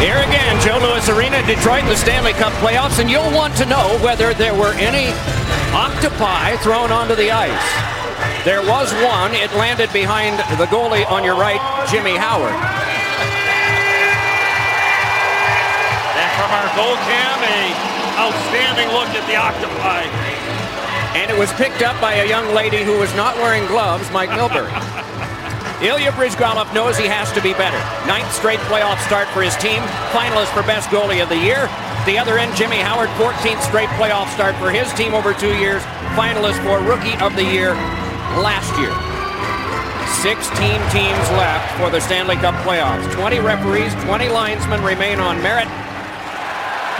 Here again, Joe Louis Arena, Detroit in the Stanley Cup playoffs, and you'll want to know whether there were any octopi thrown onto the ice. There was one. It landed behind the goalie on your right, Jimmy Howard. And from our goal cam, a outstanding look at the octopi. And it was picked up by a young lady who was not wearing gloves, Mike Milbury. Ilya Bryzgalov knows he has to be better. 9th straight playoff start for his team. Finalist for best goalie of the year. The other end, Jimmy Howard, 14th straight playoff start for his team over 2 years. Finalist for rookie of the year last year. 16 teams left for the Stanley Cup playoffs. 20 referees, 20 linesmen remain on merit.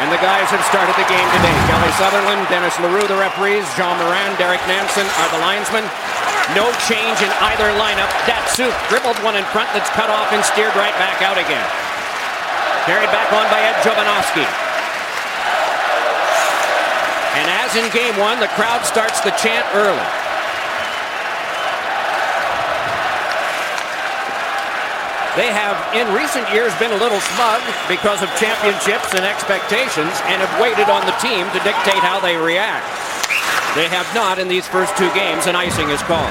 And the guys have started the game today. Kelly Sutherland, Dennis Leroux, the referees. Jean Morin, Derek Nansen are the linesmen. No change in either lineup. Datsuk dribbled one in front that's cut off and steered right back out again. Carried back on by Ed Jovanovski. And as in game one, the crowd starts the chant early. They have, in recent years, been a little smug because of championships and expectations and have waited on the team to dictate how they react. They have not in these first 2 games, and icing is called.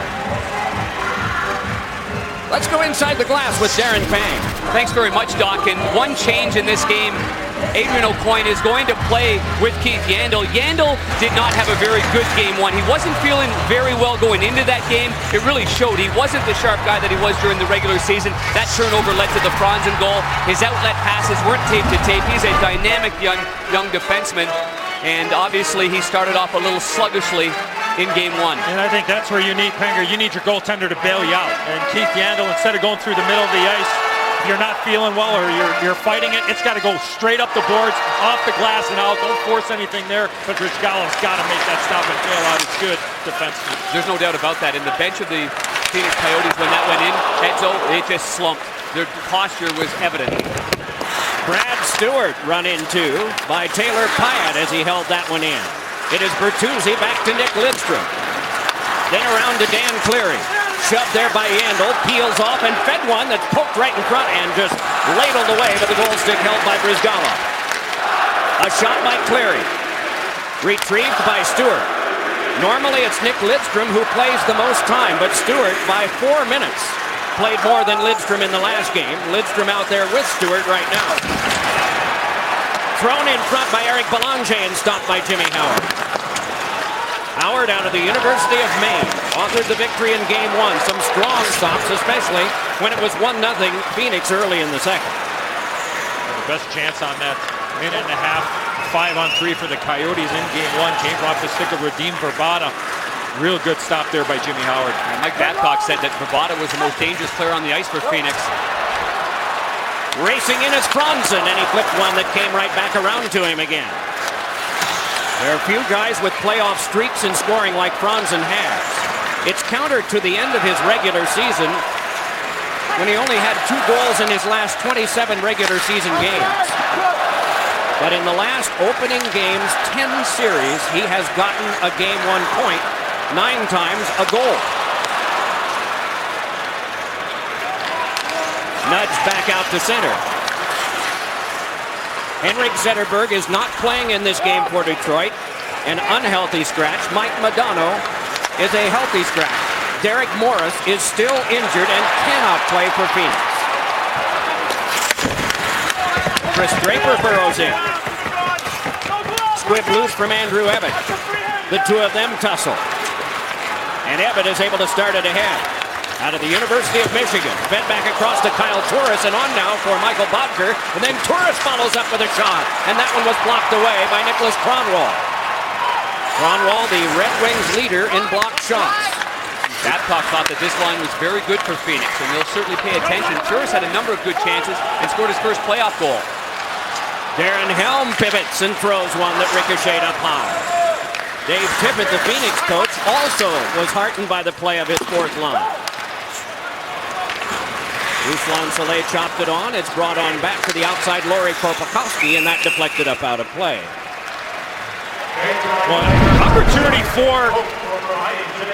Let's go inside the glass with Darren Pang. Thanks very much, Doc. And one change in this game, Adrian Aucoin is going to play with Keith Yandle. Yandle did not have a very good game one. He wasn't feeling very well going into that game. It really showed. He wasn't the sharp guy that he was during the regular season. That turnover led to the Franzen goal. His outlet passes weren't tape to tape. He's a dynamic young defenseman. And obviously he started off a little sluggishly in game one. And I think that's where you need Penger. You need your goaltender to bail you out. And Keith Yandle, instead of going through the middle of the ice, if you're not feeling well or you're fighting it, it's got to go straight up the boards, off the glass and out. Don't force anything there. But Bryzgalov's got to make that stop and bail out. It's good defensively. There's no doubt about that. In the bench of the Phoenix Coyotes, when that went in, Edzo, it just slumped. Their posture was evident. Brad Stewart run into by Taylor Pyatt as he held that one in. It is Bertuzzi back to Nick Lidstrom. Then around to Dan Cleary. Shoved there by Yandle, peels off and fed one that's poked right in front and just ladled away, but the goal stick held by Bryzgalov. A shot by Cleary. Retrieved by Stewart. Normally it's Nick Lidstrom who plays the most time, but Stewart by 4 minutes played more than Lidstrom in the last game. Lidstrom out there with Stewart right now. Thrown in front by Eric Belanger and stopped by Jimmy Howard. Howard out of the University of Maine authored the victory in game one. Some strong stops, especially when it was 1-0 Phoenix early in the second. The best chance on that minute and a half, 5-on-3 for the Coyotes in game one came off the stick of Radim Verbata. Real good stop there by Jimmy Howard. And Mike Babcock said that Verbata was the most dangerous player on the ice for Phoenix. Racing in is Franzen, and he flipped one that came right back around to him again. There are few guys with playoff streaks in scoring like Franzen has. It's countered to the end of his regular season when he only had 2 goals in his last 27 regular season games. But in the last opening game's 10 series, he has gotten a game 1 point 9 times a goal. Nudge back out to center. Henrik Zetterberg is not playing in this game for Detroit. An unhealthy scratch. Mike Modano is a healthy scratch. Derek Morris is still injured and cannot play for Phoenix. Chris Draper burrows in. Squib loose from Andrew Ebbett. The 2 of them tussle. And Ebbett is able to start it ahead. Out of the University of Michigan. Fed back across to Kyle Turris and on now for Michael Bodker. And then Turris follows up with a shot. And that one was blocked away by Nicholas Kronwall. Kronwall, the Red Wings leader in blocked shots. Babcock thought that this line was very good for Phoenix, and they'll certainly pay attention. Turris had a number of good chances and scored his first playoff goal. Darren Helm pivots and throws one that ricocheted up high. Dave Tippett, the Phoenix coach, also was heartened by the play of his 4th line. Ruslan Saleh chopped it on. It's brought on back to the outside Lori Korpakowski, and that deflected up out of play. Well, opportunity for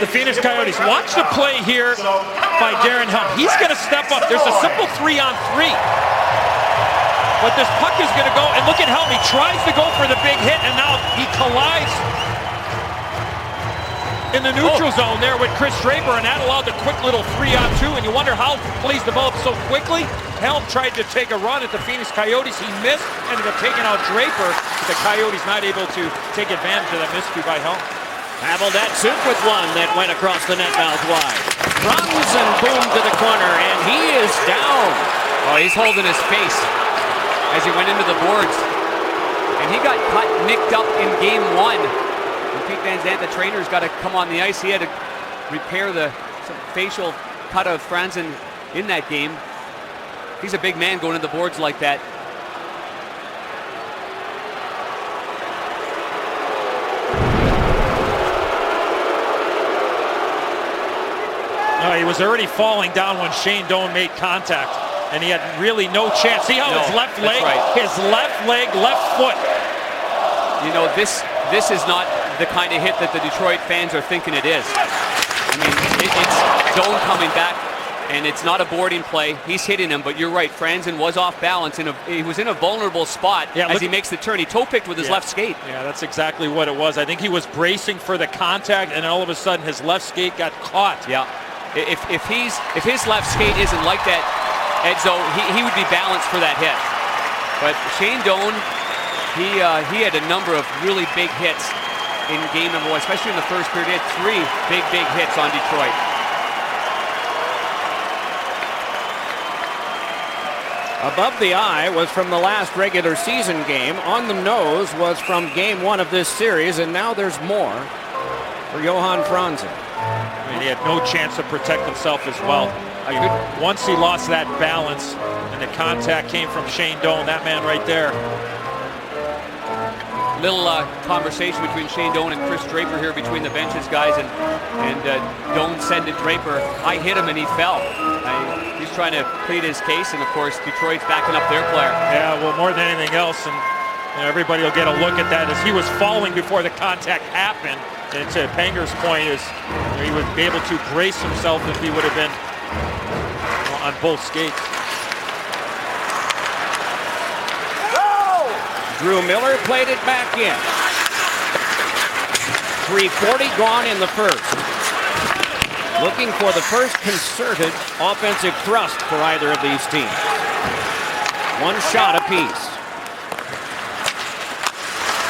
the Phoenix Coyotes. Watch the play here by Darren Helm. He's going to step up. There's a simple 3-on-3. But this puck is going to go, and look at Helm. He tries to go for the big hit, and now he collides in the neutral zone there with Chris Draper, and that allowed the quick little 3-on-2, and you wonder how plays developed so quickly. Helm tried to take a run at the Phoenix Coyotes. He missed, ended up taking out Draper, but the Coyotes not able to take advantage of that miscue by Helm. Paveldatsuk with one that went across the net mouth wide. Franzen boomed to the corner, and he is down. Oh, he's holding his face as he went into the boards. And he got cut, nicked up in game 1. And Pete Van Zandt, the trainer's got to come on the ice. He had to repair the facial cut of Franzen in that game. He's a big man going into the boards like that. No, he was already falling down when Shane Doan made contact, and he had really no chance. See how his left leg, left foot. You know, this is not the kind of hit that the Detroit fans are thinking it is. I mean, it's Doan coming back, and it's not a boarding play. He's hitting him, but you're right. Franzen was off balance, and he was in a vulnerable spot as he makes the turn. He toe-picked with his left skate. Yeah, that's exactly what it was. I think he was bracing for the contact, and all of a sudden his left skate got caught. Yeah. If his left skate isn't like that, Edzo, he would be balanced for that hit. But Shane Doan, he had a number of really big hits in game number 1, especially in the first period. He had 3 big hits on Detroit. Above the eye was from the last regular season game. On the nose was from game 1 of this series, and now there's more for Johan Franzen. I mean, he had no chance to protect himself as well. Once he lost that balance and the contact came from Shane Doan, that man right there. Little conversation between Shane Doan and Chris Draper here between the benches, guys, and Doan said to Draper, "I hit him and he fell." He's trying to plead his case, and of course Detroit's backing up their player. Yeah, well, more than anything else, and everybody will get a look at that as he was falling before the contact happened. And to Panger's point is he would be able to brace himself if he would have been on both skates. Drew Miller played it back in. 3:40 gone in the first. Looking for the first concerted offensive thrust for either of these teams. One shot apiece.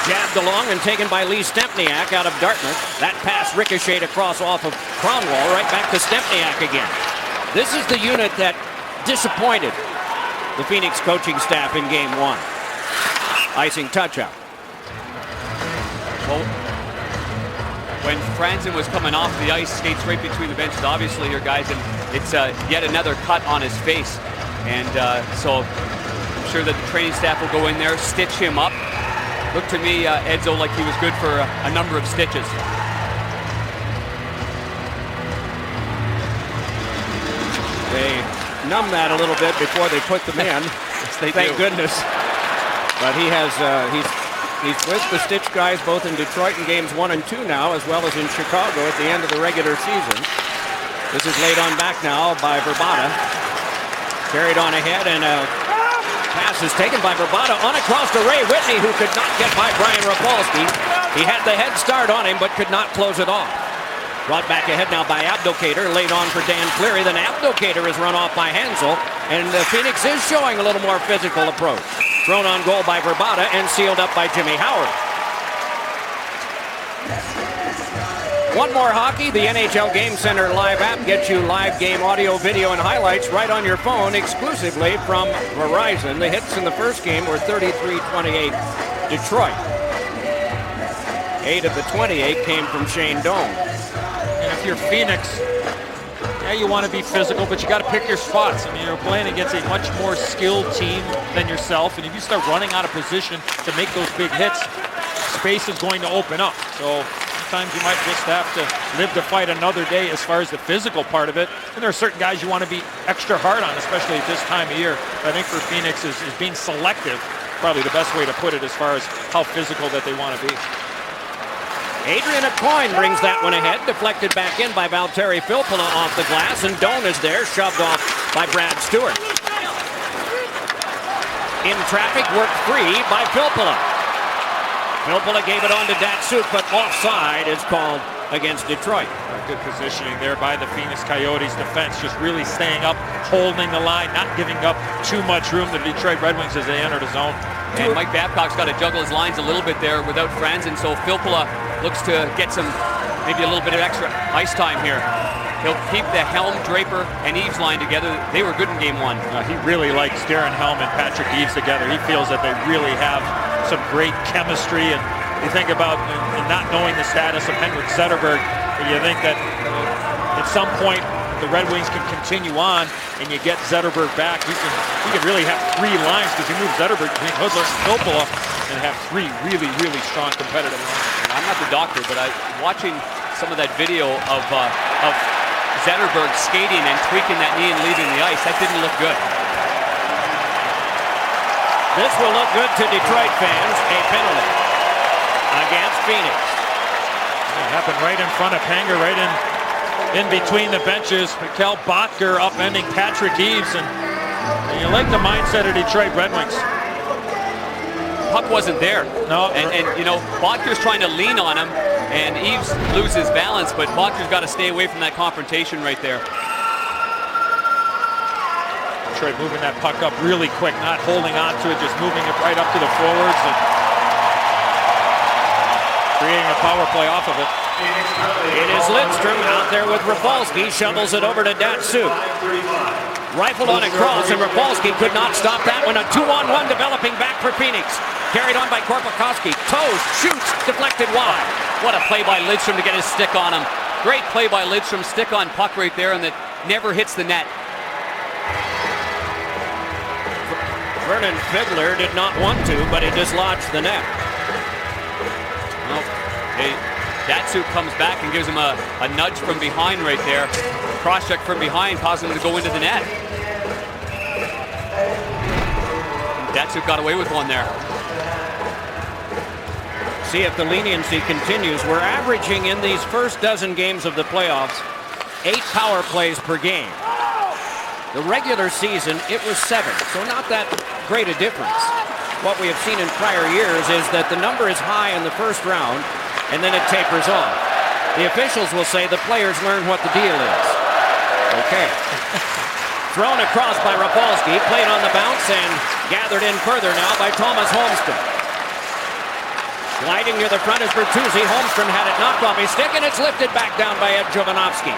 Jabbed along and taken by Lee Stempniak out of Dartmouth. That pass ricocheted across off of Kronwall, right back to Stempniak again. This is the unit that disappointed the Phoenix coaching staff in game 1. Icing touchout. Well, when Franzen was coming off the ice, skates right between the benches, obviously here, guys, and it's yet another cut on his face. And so I'm sure that the training staff will go in there, stitch him up. Looked to me, Edzo, like he was good for a number of stitches. They numb that a little bit before they put them in. Yes, they Thank do. goodness. But he has he's with the Stitch guys both in Detroit in games 1 and 2 now, as well as in Chicago at the end of the regular season. This is laid on back now by Verbata. Carried on ahead, and pass is taken by Verbata on across to Ray Whitney, who could not get by Brian Rafalski. He had the head start on him, but could not close it off. Brought back ahead now by Abdelkader, laid on for Dan Cleary. Then Abdelkader is run off by Hansel, and Phoenix is showing a little more physical approach. Thrown on goal by Verbata and sealed up by Jimmy Howard. One more hockey. The NHL Game Center live app gets you live game audio, video, and highlights right on your phone exclusively from Verizon. The hits in the first game were 33-28 Detroit. 8 of the 28 came from Shane Doan. And if you're Phoenix, yeah, you want to be physical, but you got to pick your spots. I mean, you're playing against a much more skilled team than yourself, and if you start running out of position to make those big hits, space is going to open up. So sometimes you might just have to live to fight another day as far as the physical part of it. And there are certain guys you want to be extra hard on, especially at this time of year. But I think for Phoenix is being selective, probably the best way to put it as far as how physical that they want to be. Adrian Aucoin brings that one ahead, deflected back in by Valtteri Filppula off the glass, and Doan is there, shoved off by Brad Stewart. In traffic, worked free by Filppula. Filppula gave it on to Datsuk, but offside is called against Detroit. Good positioning there by the Phoenix Coyotes defense, just really staying up, holding the line, not giving up too much room to the Detroit Red Wings as they enter the zone. And Mike Babcock's got to juggle his lines a little bit there without Franzen, so Filppula looks to get maybe a little bit of extra ice time here. He'll keep the Helm, Draper, and Eves line together. They were good in game one. He really likes Darren Helm and Patrick Eves together. He feels that they really have some great chemistry, and you think about not knowing the status of Henrik Zetterberg, you think that at some point the Red Wings can continue on and you get Zetterberg back. He can really have three lines because he moves Zetterberg between Hudler and Filppula and have three really, really strong competitive lines. I'm not the doctor, but watching some of that video of Zetterberg skating and tweaking that knee and leaving the ice, that didn't look good. This will look good to Detroit fans, a penalty against Phoenix. It happened right in front of Panger, right in between the benches. Mikkel Botker upending Patrick Eves, and you like the mindset of Detroit Red Wings. Puck wasn't there. No. And you know, Botker's trying to lean on him, and Eves loses balance, but Botker's got to stay away from that confrontation right there. Detroit moving that puck up really quick, not holding on to it, just moving it right up to the forwards and creating a power play off of it. It is Lidstrom out there with Rafalski, shovels it over to Datsuk. Rifled on a cross, and Rafalski could not stop that one. A 2-on-1 developing back for Phoenix. Carried on by Korpikoski. Toes, shoots, deflected wide. What a play by Lidstrom to get his stick on him. Great play by Lidstrom, stick on puck right there, and that never hits the net. Vernon Fiddler did not want to, but he dislodged the net. Well, Datsuk comes back and gives him a nudge from behind right there. Cross check from behind, causing him to go into the net. Datsuk got away with one there. See if the leniency continues. We're averaging in these first dozen games of the playoffs 8 power plays per game. The regular season, it was 7, so not that great a difference. What we have seen in prior years is that the number is high in the first round, and then it tapers off. The officials will say the players learn what the deal is. Okay. Thrown across by Rafalski, played on the bounce, and gathered in further now by Thomas Holmstrom. Gliding near the front is Bertuzzi. Holmstrom had it knocked off his stick, and it's lifted back down by Ed Jovanovski.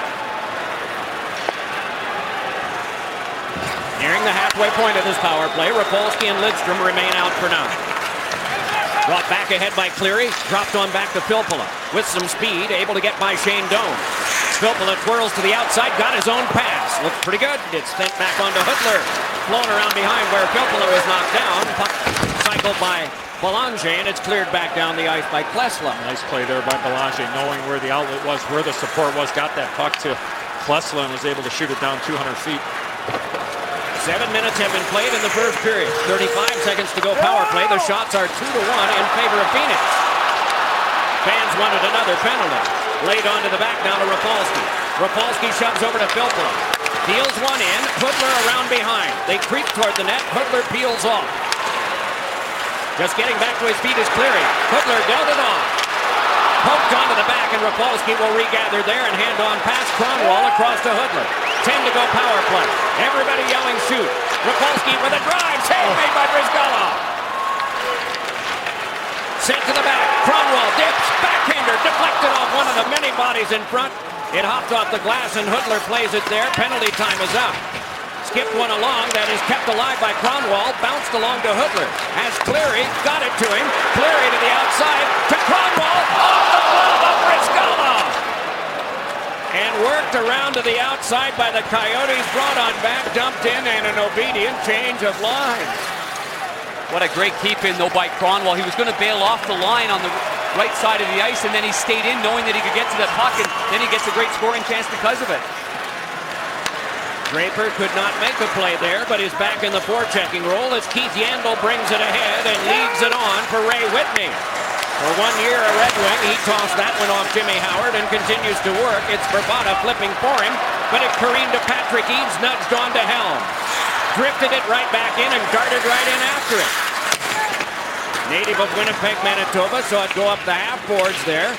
Nearing the halfway point of this power play, Rafalski and Lidstrom remain out for now. Brought back ahead by Cleary, dropped on back to Filppula. With some speed, able to get by Shane Doan. Filppula twirls to the outside, got his own pass. Looks pretty good. It's sent back onto Hudler. Flown around behind where Filppula was knocked down. Puck cycled by Belanger, and it's cleared back down the ice by Klesla. Nice play there by Belanger, knowing where the outlet was, where the support was, got that puck to Klesla and was able to shoot it down 200 feet. 7 minutes have been played in the first period. 35 seconds to go power play. The shots are 2-1 in favor of Phoenix. Fans wanted another penalty. Laid onto the back now to Rafalski. Rafalski shoves over to Filppula. Deals one in. Hudler around behind. They creep toward the net. Hudler peels off. Just getting back to his feet is Cleary. Hudler dealt it off. Poked onto the back, and Rafalski will regather there and hand on past Kronwall across to Hudler. 10 to go power play. Everybody yelling shoot. Rafalski with a drive. Save made by Brizgalov. Sent to the back. Kronwall dips. Backhander deflected off one of the many bodies in front. It hopped off the glass, and Hudler plays it there. Penalty time is up. Skipped one along. That is kept alive by Kronwall. Bounced along to Hudler. Has Cleary. Got it to him. Cleary to the outside. To Kronwall. Off the glove of Brizgalov. And worked around to the outside by the Coyotes. Brought on back. Dumped in, and an obedient change of lines. What a great keep in though by Kronwall. He was going to bail off the line on the right side of the ice, and then he stayed in knowing that he could get to the puck, and then he gets a great scoring chance because of it. Draper could not make a play there, but is back in the forechecking role as Keith Yandel brings it ahead and leads it on for Ray Whitney. For 1 year, a Red Wing, he tossed that one off Jimmy Howard and continues to work. It's Bravada flipping for him, but it careened to Patrick Eves, nudged on to Helm. drifted it right back in and darted right in after it. Native of Winnipeg, Manitoba, saw it go up the half boards there.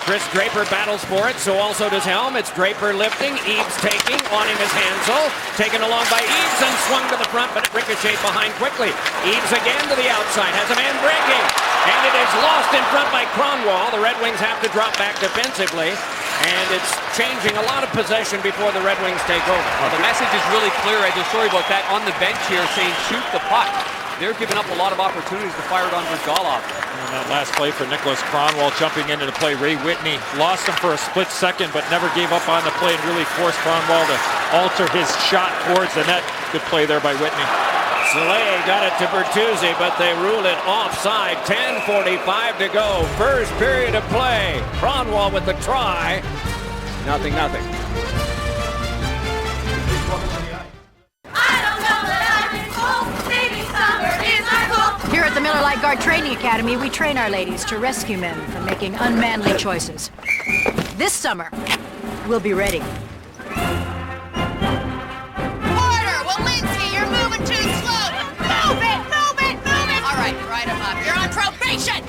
Chris Draper battles for it, so also does Helm. It's Draper lifting, Eaves taking, on him is Hansel. Taken along by Eaves and swung to the front, but it ricocheted behind quickly. Eaves again to the outside, has a man breaking, and it is lost in front by Kronwall. The Red Wings have to drop back defensively, and it's changing a lot of possession before the Red Wings take over. Well, the message is really clear. I just sorry about that on the bench here saying shoot the puck. They're giving up a lot of opportunities to fire it on Brizgalov. And that last play for Nicholas Kronwall jumping into the play. Ray Whitney lost him for a split second, but never gave up on the play and really forced Kronwall to alter his shot towards the net. Good play there by Whitney. Soleil got it to Bertuzzi, but they ruled it offside. 10:45 to go. First period of play. Kronwall with the try. 0-0. Here at the Miller Lite Guard Training Academy, we train our ladies to rescue men from making unmanly choices. This summer, we'll be ready. Order! Well, Lindsay, you're moving too slow. Move it! Move it! Move it! All right, write him up. You're on probation!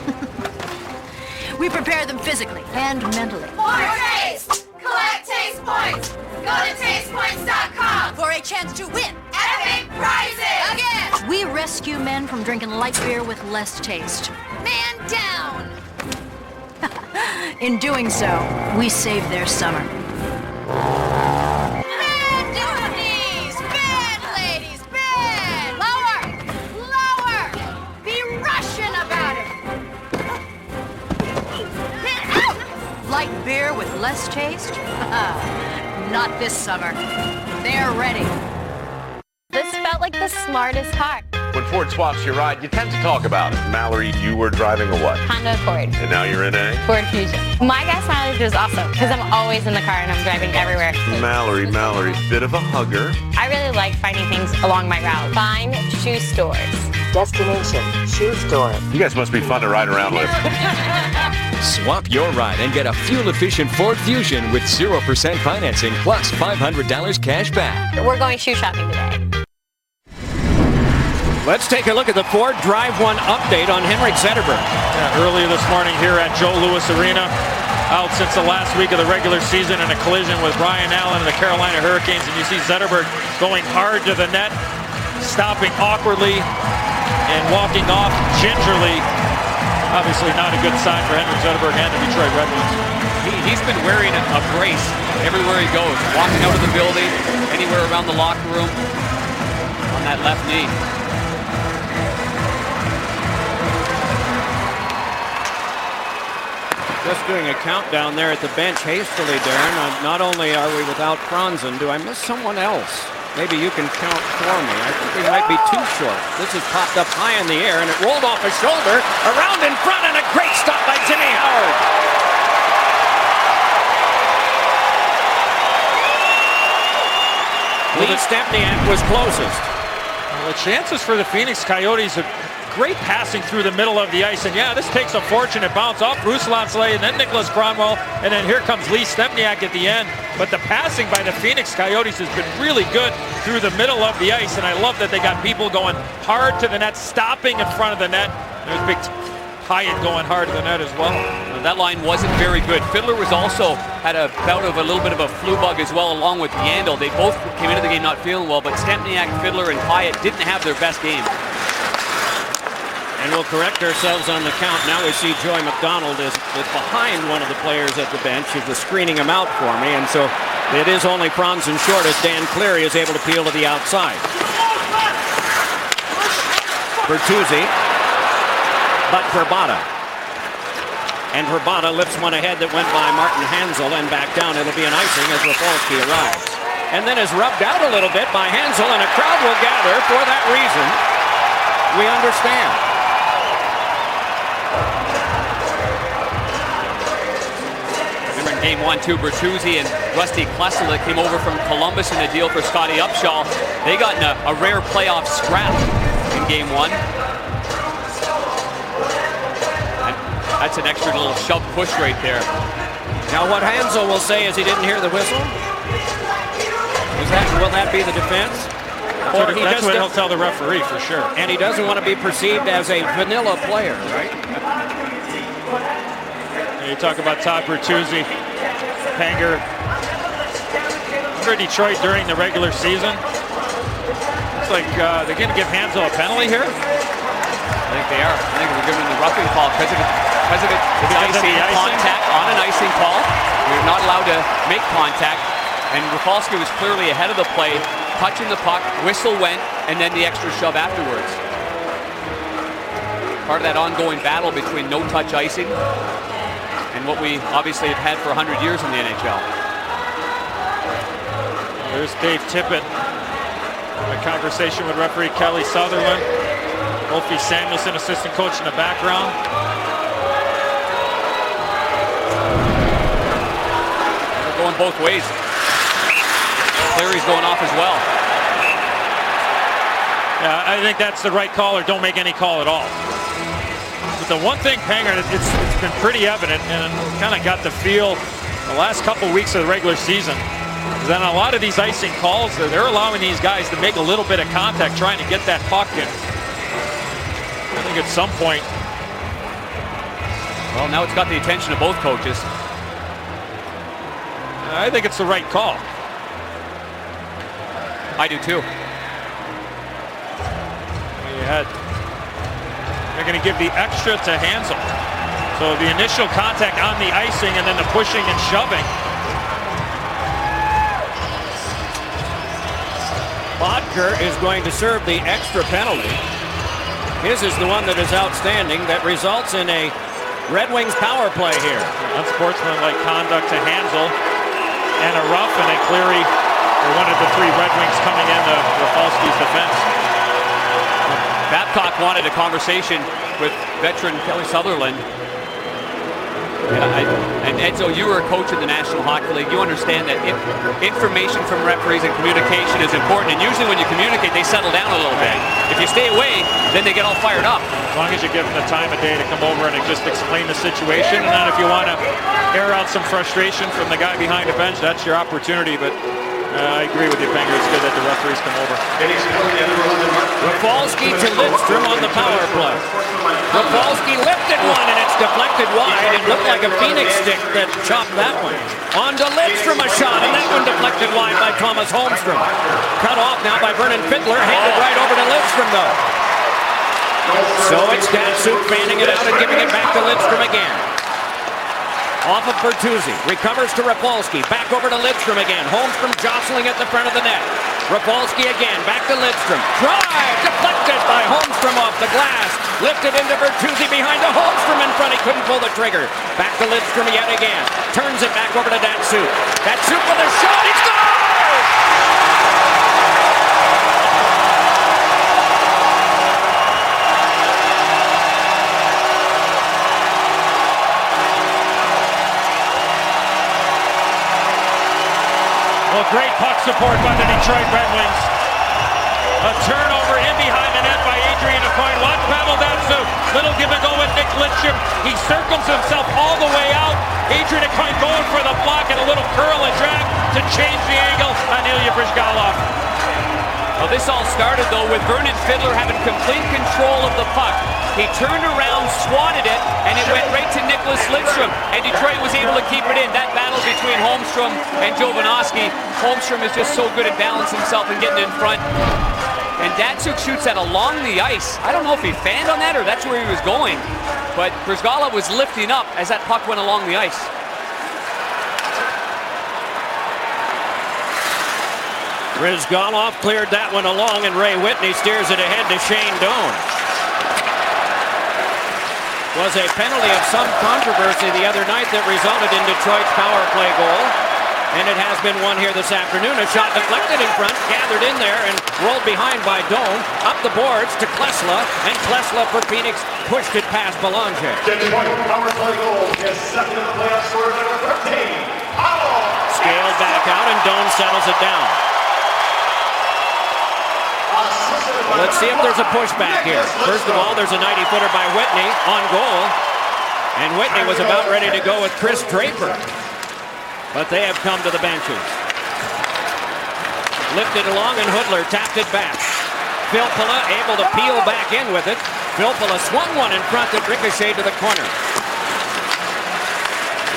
We prepare them physically and mentally. For taste! Collect taste points! Go to tastepoints.com for a chance to win epic prizes! Again! We rescue men from drinking light beer with less taste. Man down! In doing so, we save their summer. Bend to the knees! Bend, ladies! Bend! Lower! Lower! Be Russian about it! Out! Light beer with less taste? Not this summer. They're ready. This felt like the smartest car. When Ford swaps your ride, you tend to talk about it. Mallory, you were driving a what? Honda Accord. And now you're in a? Ford Fusion. My gas mileage was awesome because I'm always in the car and I'm driving everywhere. Mallory, bit of a hugger. I really like finding things along my route. Find shoe stores. Destination Shoe Store. You guys must be fun to ride around with. Swap your ride and get a fuel-efficient Ford Fusion with 0% financing plus $500 cash back. We're going shoe shopping today. Let's take a look at the Ford Drive 1 update on Henrik Zetterberg. Earlier this morning here at Joe Louis Arena, out since the last week of the regular season in a collision with Brian Allen and the Carolina Hurricanes, and you see Zetterberg going hard to the net, stopping awkwardly and walking off gingerly. Obviously not a good sign for Henrik Zetterberg and the Detroit Red Wings. He's been wearing a brace everywhere he goes, walking out of the building, anywhere around the locker room, on that left knee. Just doing a countdown there at the bench hastily, Darren. Not only are we without Franzen, do I miss someone else? Maybe you can count for me. I think we might be too short. This is popped up high in the air, and it rolled off his shoulder, around in front, and a great stop by Jimmy Howard. Lee Stempniak was closest. Well, the chances for the Phoenix Coyotes are great passing through the middle of the ice. And yeah, this takes a fortunate bounce off Bruce Lansley and then Nicholas Kronwall. And then here comes Lee Stempniak at the end. But the passing by the Phoenix Coyotes has been really good through the middle of the ice. And I love that they got people going hard to the net, stopping in front of the net. There's big Hyatt going hard to the net as well. That line wasn't very good. Fiddler was also had a bout of a little bit of a flu bug as well, along with Yandel. They both came into the game not feeling well, but Stempniak, Fiddler, and Hyatt didn't have their best game. And we'll correct ourselves on the count. Now we see Joy McDonald is behind one of the players at the bench. He was screening him out for me, and so it is only Franzen short as Dan Cleary is able to peel to the outside. Bertuzzi, but Verbata. And Verbata lifts one ahead that went by Martin Hansel and back down. It'll be an icing as Rafalski arrives. And then is rubbed out a little bit by Hansel, and a crowd will gather for that reason. We understand. Remember in game 1-2, Bertuzzi and Rusty Klessel that came over from Columbus in the deal for Scotty Upshaw. They got in a rare playoff scrap in game 1. That's an extra little shove push right there. Now what Hansel will say is he didn't hear the whistle. Will that be the defense? That's what he'll tell the referee for sure. And he doesn't want to be perceived as a vanilla player, right? You talk about Todd Bertuzzi, Panger, for Detroit during the regular season. Looks like they're going to give Hansel a penalty here. I think they are. I think we're giving the roughing call because of the icing contact on an icing call. We're not allowed to make contact. And Rafalski was clearly ahead of the play, touching the puck, whistle went, and then the extra shove afterwards. Part of that ongoing battle between no-touch icing and what we obviously have had for 100 years in the NHL. There's Dave Tippett. A conversation with referee Kelly Sutherland. Wolfie Samuelson, assistant coach in the background. They're going both ways. Cleary's going off as well. Yeah, I think that's the right call, or don't make any call at all. But the one thing, Panger, it's been pretty evident, and kind of got the feel the last couple weeks of the regular season, is that on a lot of these icing calls, they're allowing these guys to make a little bit of contact, trying to get that puck in. I think at some point. Well, now it's got the attention of both coaches. I think it's the right call. I do too. They're going to give the extra to Hansel. So the initial contact on the icing and then the pushing and shoving. Bodker is going to serve the extra penalty. His is the one that is outstanding, that results in a Red Wings power play here. Unsportsmanlike conduct to Hansel and a rough, and a Cleary are one of the three Red Wings coming in to Rafalski's defense. Babcock wanted a conversation with veteran Kelly Sutherland. And Edzo, you were a coach in the National Hockey League. You understand that information from referees and communication is important. And usually when you communicate, they settle down a little bit. If you stay away, then they get all fired up. As long as you give them the time of day to come over and just explain the situation. And then if you want to air out some frustration from the guy behind the bench, that's your opportunity. But I agree with you, Panger. It's good that the referees come over. Rafalski to Lidstrom on the power play. Rafalski lifted one, and it's deflected wide. It looked like a Phoenix stick that chopped that one. On to Lidstrom, a shot, and that one deflected wide by Thomas Holmstrom. Cut off now by Vernon Fiddler, handed right over to Lidstrom, though. So it's Datsuk fanning it out and giving it back to Lidstrom again. Off of Bertuzzi, recovers to Rafalski, back over to Lidstrom again. Holmstrom jostling at the front of the net. Rafalski again, back to Lidstrom. Drive, deflected by Holmstrom off the glass. Lifted into Bertuzzi behind the Holmstrom in front. He couldn't pull the trigger. Back to Lidstrom yet again. Turns it back over to Datsuk. Datsuk with a shot, he scores! Well, great puck support by the Detroit Red Wings. A turnover in behind the net by Adrian Aucoin. Watch Pavel Datsuk. Little give and go with Nick Lidstrom. He circles himself all the way out. Adrian Aucoin going for the block and a little curl and drag to change the angle on Ilya Bryzgalov. Well, this all started, though, with Vernon Fiddler having complete control of the puck. He turned around, swatted it, and it went right to Nicholas Lidstrom. And Detroit was able to keep it in. That battle between Holmstrom and Jovanovski. Holmstrom is just so good at balancing himself and getting in front. And Datsuk shoots that along the ice. I don't know if he fanned on that or that's where he was going. But Bryzgalov was lifting up as that puck went along the ice. Bryzgalov cleared that one along, and Ray Whitney steers it ahead to Shane Doan. Was a penalty of some controversy the other night that resulted in Detroit's power play goal. And it has been one here this afternoon. A shot deflected in front, gathered in there, and rolled behind by Doan. Up the boards to Klesla, and Klesla for Phoenix pushed it past Belanger. Detroit power play goal is second in the playoff score, number 13. Scaled back out, and Doan settles it down. Let's see if there's a pushback here. First of all, there's a 90-footer by Whitney on goal. And Whitney was about ready to go with Chris Draper. But they have come to the benches. Lifted along and Hudler tapped it back. Filppula able to peel back in with it. Filppula swung one in front that ricocheted to the corner.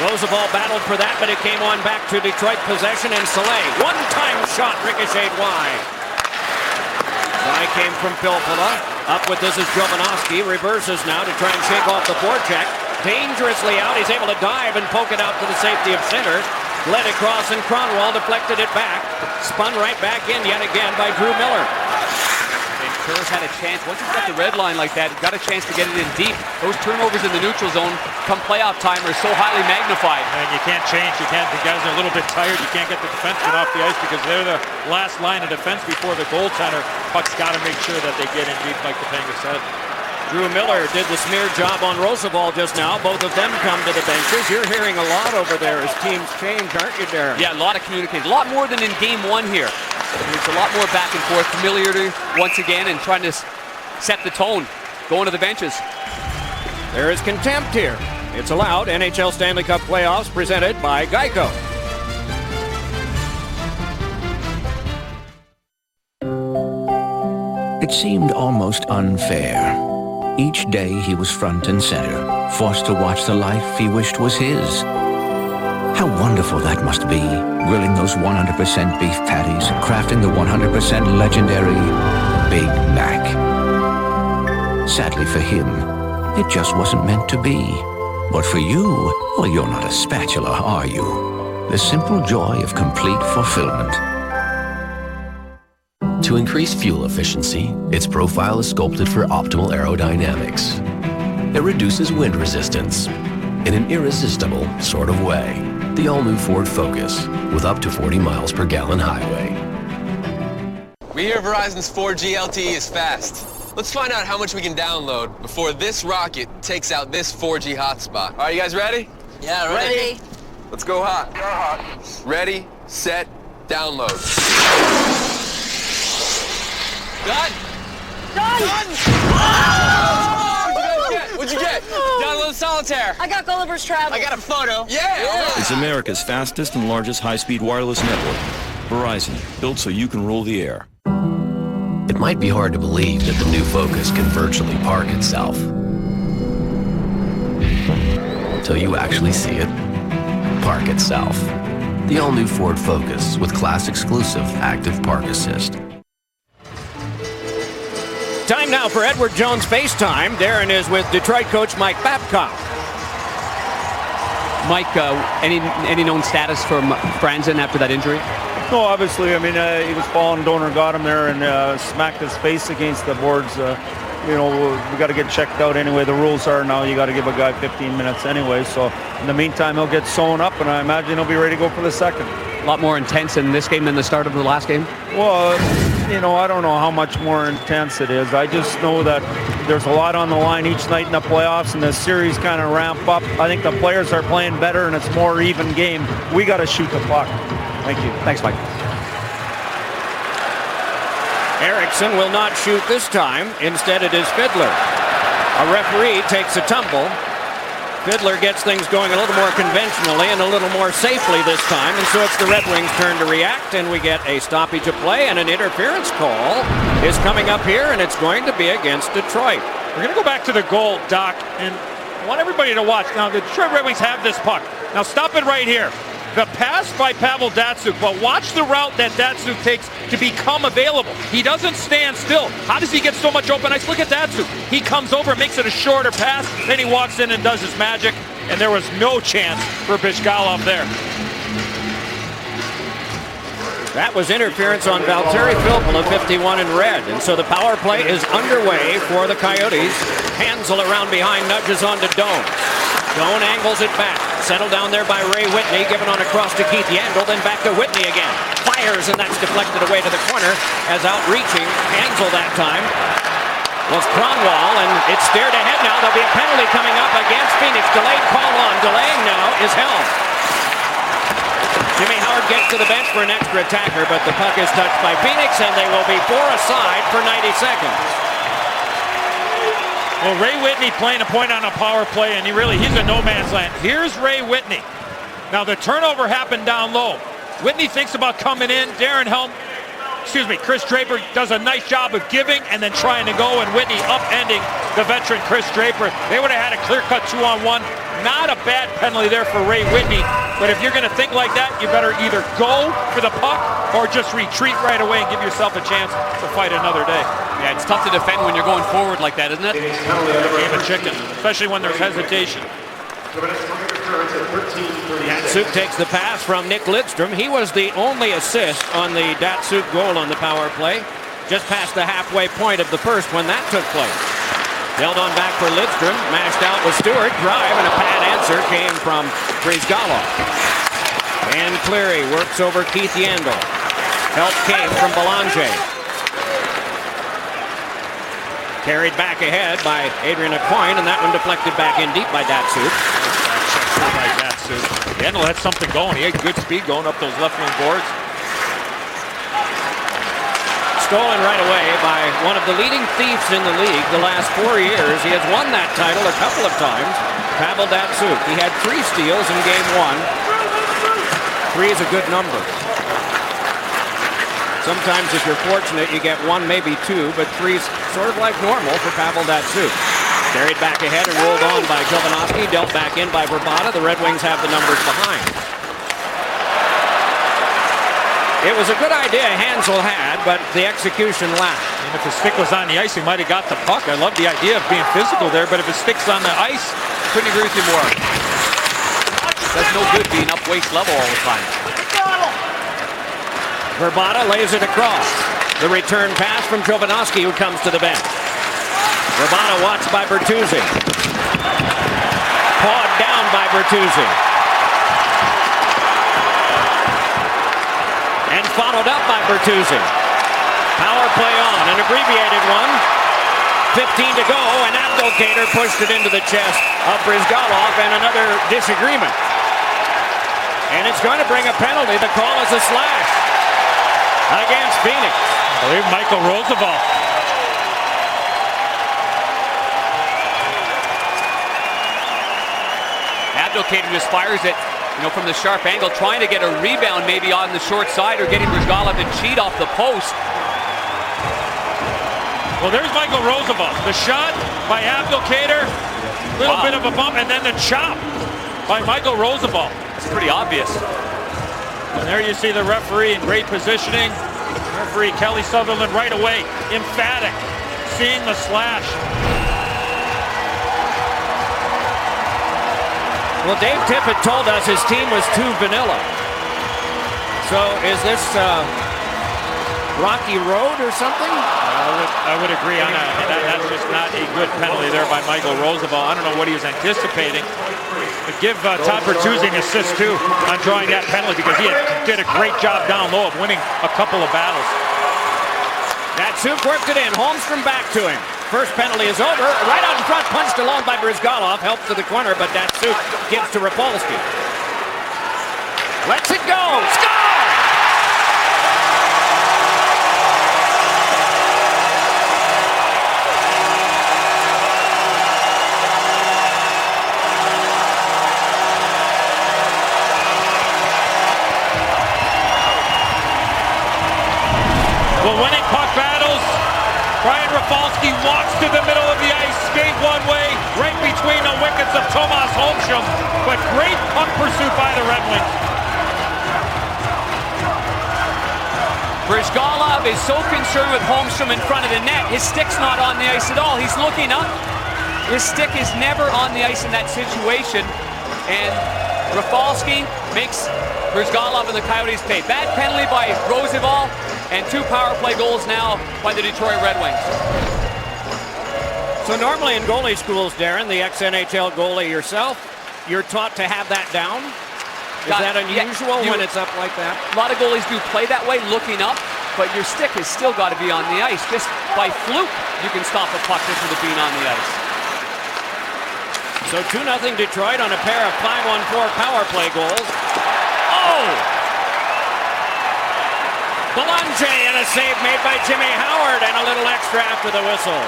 Roosevelt battled for that, but it came on back to Detroit possession, and Soleil. One-time shot ricocheted wide. Guy came from Filppula. Up with this is Jovanovski. Reverses now to try and shake off the forecheck. Dangerously out. He's able to dive and poke it out to the safety of center. Led across and Cronwall deflected it back. Spun right back in yet again by Drew Miller. Kerr's had a chance. Once you've got the red line like that, you've got a chance to get it in deep. Those turnovers in the neutral zone come playoff time are so highly magnified. And you can't change. You can't. The guys are a little bit tired. You can't get the defensemen off the ice because they're the last line of defense before the goaltender. Puck's got to make sure that they get in deep, like the Panger said. Drew Miller did the smear job on Roosevelt just now. Both of them come to the benches. You're hearing a lot over there as teams change, aren't you, Darren? Yeah, a lot of communication. A lot more than in game one here. It's a lot more back and forth, familiarity once again, and trying to set the tone, going to the benches. There is contempt here. It's allowed. NHL Stanley Cup playoffs presented by Geico. It seemed almost unfair. Each day he was front and center, forced to watch the life he wished was his. How wonderful that must be, grilling those 100% beef patties, crafting the 100% legendary Big Mac. Sadly for him, it just wasn't meant to be. But for you, well, you're not a spatula, are you? The simple joy of complete fulfillment. To increase fuel efficiency, its profile is sculpted for optimal aerodynamics. It reduces wind resistance in an irresistible sort of way. The all-new Ford Focus with up to 40 miles per gallon highway. We hear Verizon's 4G LTE is fast. Let's find out how much we can download before this rocket takes out this 4G hotspot. All right, you guys ready? Yeah, ready. Let's go hot. Go hot. Ready, set, download. Done. Done. What'd you get? Download Solitaire. I got Gulliver's Travel. I got a photo. Yeah. It's America's fastest and largest high-speed wireless network. Verizon, built so you can rule the air. It might be hard to believe that the new Focus can virtually park itself. Until you actually see it park itself. The all-new Ford Focus with class-exclusive active park assist. Time now for Edward Jones FaceTime. Darren is with Detroit coach Mike Babcock. Mike, any known status from Franzen after that injury? No, obviously. I mean, he was falling. Donor got him there and smacked his face against the boards. We got to get checked out anyway. The rules are now you got to give a guy 15 minutes anyway. So in the meantime, he'll get sewn up, and I imagine he'll be ready to go for the second. A lot more intense in this game than the start of the last game? Well, I don't know how much more intense it is. I just know that there's a lot on the line each night in the playoffs, and the series kind of ramp up. I think the players are playing better, and it's more even game. We got to shoot the puck. Thank you. Thanks, Mike. Eriksson will not shoot this time. Instead, it is Fiddler. A referee takes a tumble. Fiddler gets things going a little more conventionally and a little more safely this time, and so it's the Red Wings' turn to react, and we get a stoppage of play, and an interference call is coming up here, and it's going to be against Detroit. We're going to go back to the goal, Doc, and I want everybody to watch. Now, the Detroit Red Wings have this puck. Now, stop it right here. The pass by Pavel Datsyuk, but watch the route that Datsyuk takes to become available. He doesn't stand still. How does he get so much open ice? Look at Datsyuk. He comes over, makes it a shorter pass, then he walks in and does his magic, and there was no chance for Bishgalov there. That was interference on Valtteri Filppula, 51 in red, and so the power play is underway for the Coyotes. Hansel around behind, nudges onto Doan. Doan angles it back. Settled down there by Ray Whitney, given on across to Keith Yandel, then back to Whitney again. Fires, and that's deflected away to the corner as outreaching Hansel that time was Cronwall, and it's stared ahead now. There'll be a penalty coming up against Phoenix. Delayed call on. Delaying now is held. Jimmy Howard gets to the bench for an extra attacker, but the puck is touched by Phoenix, and they will be 4 aside for 90 seconds. Well, Ray Whitney playing a point on a power play, and he's a no man's land. Here's Ray Whitney. Now, the turnover happened down low. Whitney thinks about coming in. Darren Helm Chris Draper does a nice job of giving and then trying to go, and Whitney upending the veteran Chris Draper. They would have had a clear-cut 2-on-1. Not a bad penalty there for Ray Whitney, but if you're going to think like that, you better either go for the puck or just retreat right away and give yourself a chance to fight another day. Yeah, it's tough to defend when you're going forward like that, isn't it? Game of chicken, especially when there's hesitation. Datsuk takes the pass from Nick Lidstrom. He was the only assist on the Datsuk goal on the power play. Just past the halfway point of the first when that took place. Held on back for Lidstrom. Mashed out with Stewart. Drive and a pad answer came from Brizgalov. And Cleary works over Keith Yandel. Help came from Belanger. Carried back ahead by Adrian Aucoin, and that one deflected back in deep by Datsuk. Yandel had something going. He had good speed going up those left wing boards. Stolen right away by one of the leading thieves in the league the last 4 years. He has won that title a couple of times. Pavel Datsuk. He had 3 steals in game 1. 3 is a good number. Sometimes if you're fortunate, you get 1, maybe 2, but 3's sort of like normal for Pavel Datsuk. Carried back ahead and rolled on by Jovanovski. Dealt back in by Verbata. The Red Wings have the numbers behind. It was a good idea Hansel had, but the execution lacked. And if his stick was on the ice, he might have got the puck. I love the idea of being physical there, but if his stick's on the ice, couldn't agree with you more. That's no good being up waist level all the time. Verbata lays it across. The return pass from Jovanovski, who comes to the bench. Verbata watched by Bertuzzi. Pawed down by Bertuzzi. And followed up by Bertuzzi. Power play on, an abbreviated one. 15 to go, and Abdelkader pushed it into the chest of Brizgalov, and another disagreement. And it's going to bring a penalty. The call is a slash against Phoenix. I believe Michael Roosevelt. Abdelkader just fires it, from the sharp angle, trying to get a rebound maybe on the short side or getting Brizgalov to cheat off the post. Well, there's Michael Roosevelt. The shot by Abdelkader, little bit of a bump, and then the chop by Michael Roosevelt. It's pretty obvious. And there you see the referee in great positioning. Referee Kelly Sutherland right away, emphatic, seeing the slash. Well, Dave Tippett told us his team was too vanilla. So is this Rocky Road or something? I would agree on that. That's just not a good penalty there by Michael Roosevelt. I don't know what he was anticipating. But give Todd Bertuzzi an assist, too, on drawing that penalty because he did a great job down low of winning a couple of battles. Datsuk worked it in. Holmstrom back to him. First penalty is over. Right out in front, punched alone by Brizgalov. Help to the corner, but Datsuk gives to Rapolsky. Lets it go. Score! Well, winning puck battles. Brian Rafalski walks to the middle of the ice, skate one way, right between the wickets of Tomas Holmstrom, but great puck pursuit by the Red Wings. Brizgalov is so concerned with Holmstrom in front of the net, his stick's not on the ice at all. He's looking up. His stick is never on the ice in that situation, and Rafalski makes Brizgalov and the Coyotes pay. Bad penalty by Roosevelt, and 2 power play goals now by the Detroit Red Wings. So normally in goalie schools, Darren, the ex-NHL goalie yourself, you're taught to have that down? Is that unusual when it's up like that? A lot of goalies do play that way, looking up, but your stick has still got to be on the ice. Just by fluke, you can stop a puck just with it being on the ice. So 2-0 Detroit on a pair of 5-on-4 power play goals. Oh! Belanger and a save made by Jimmy Howard, and a little extra after the whistle.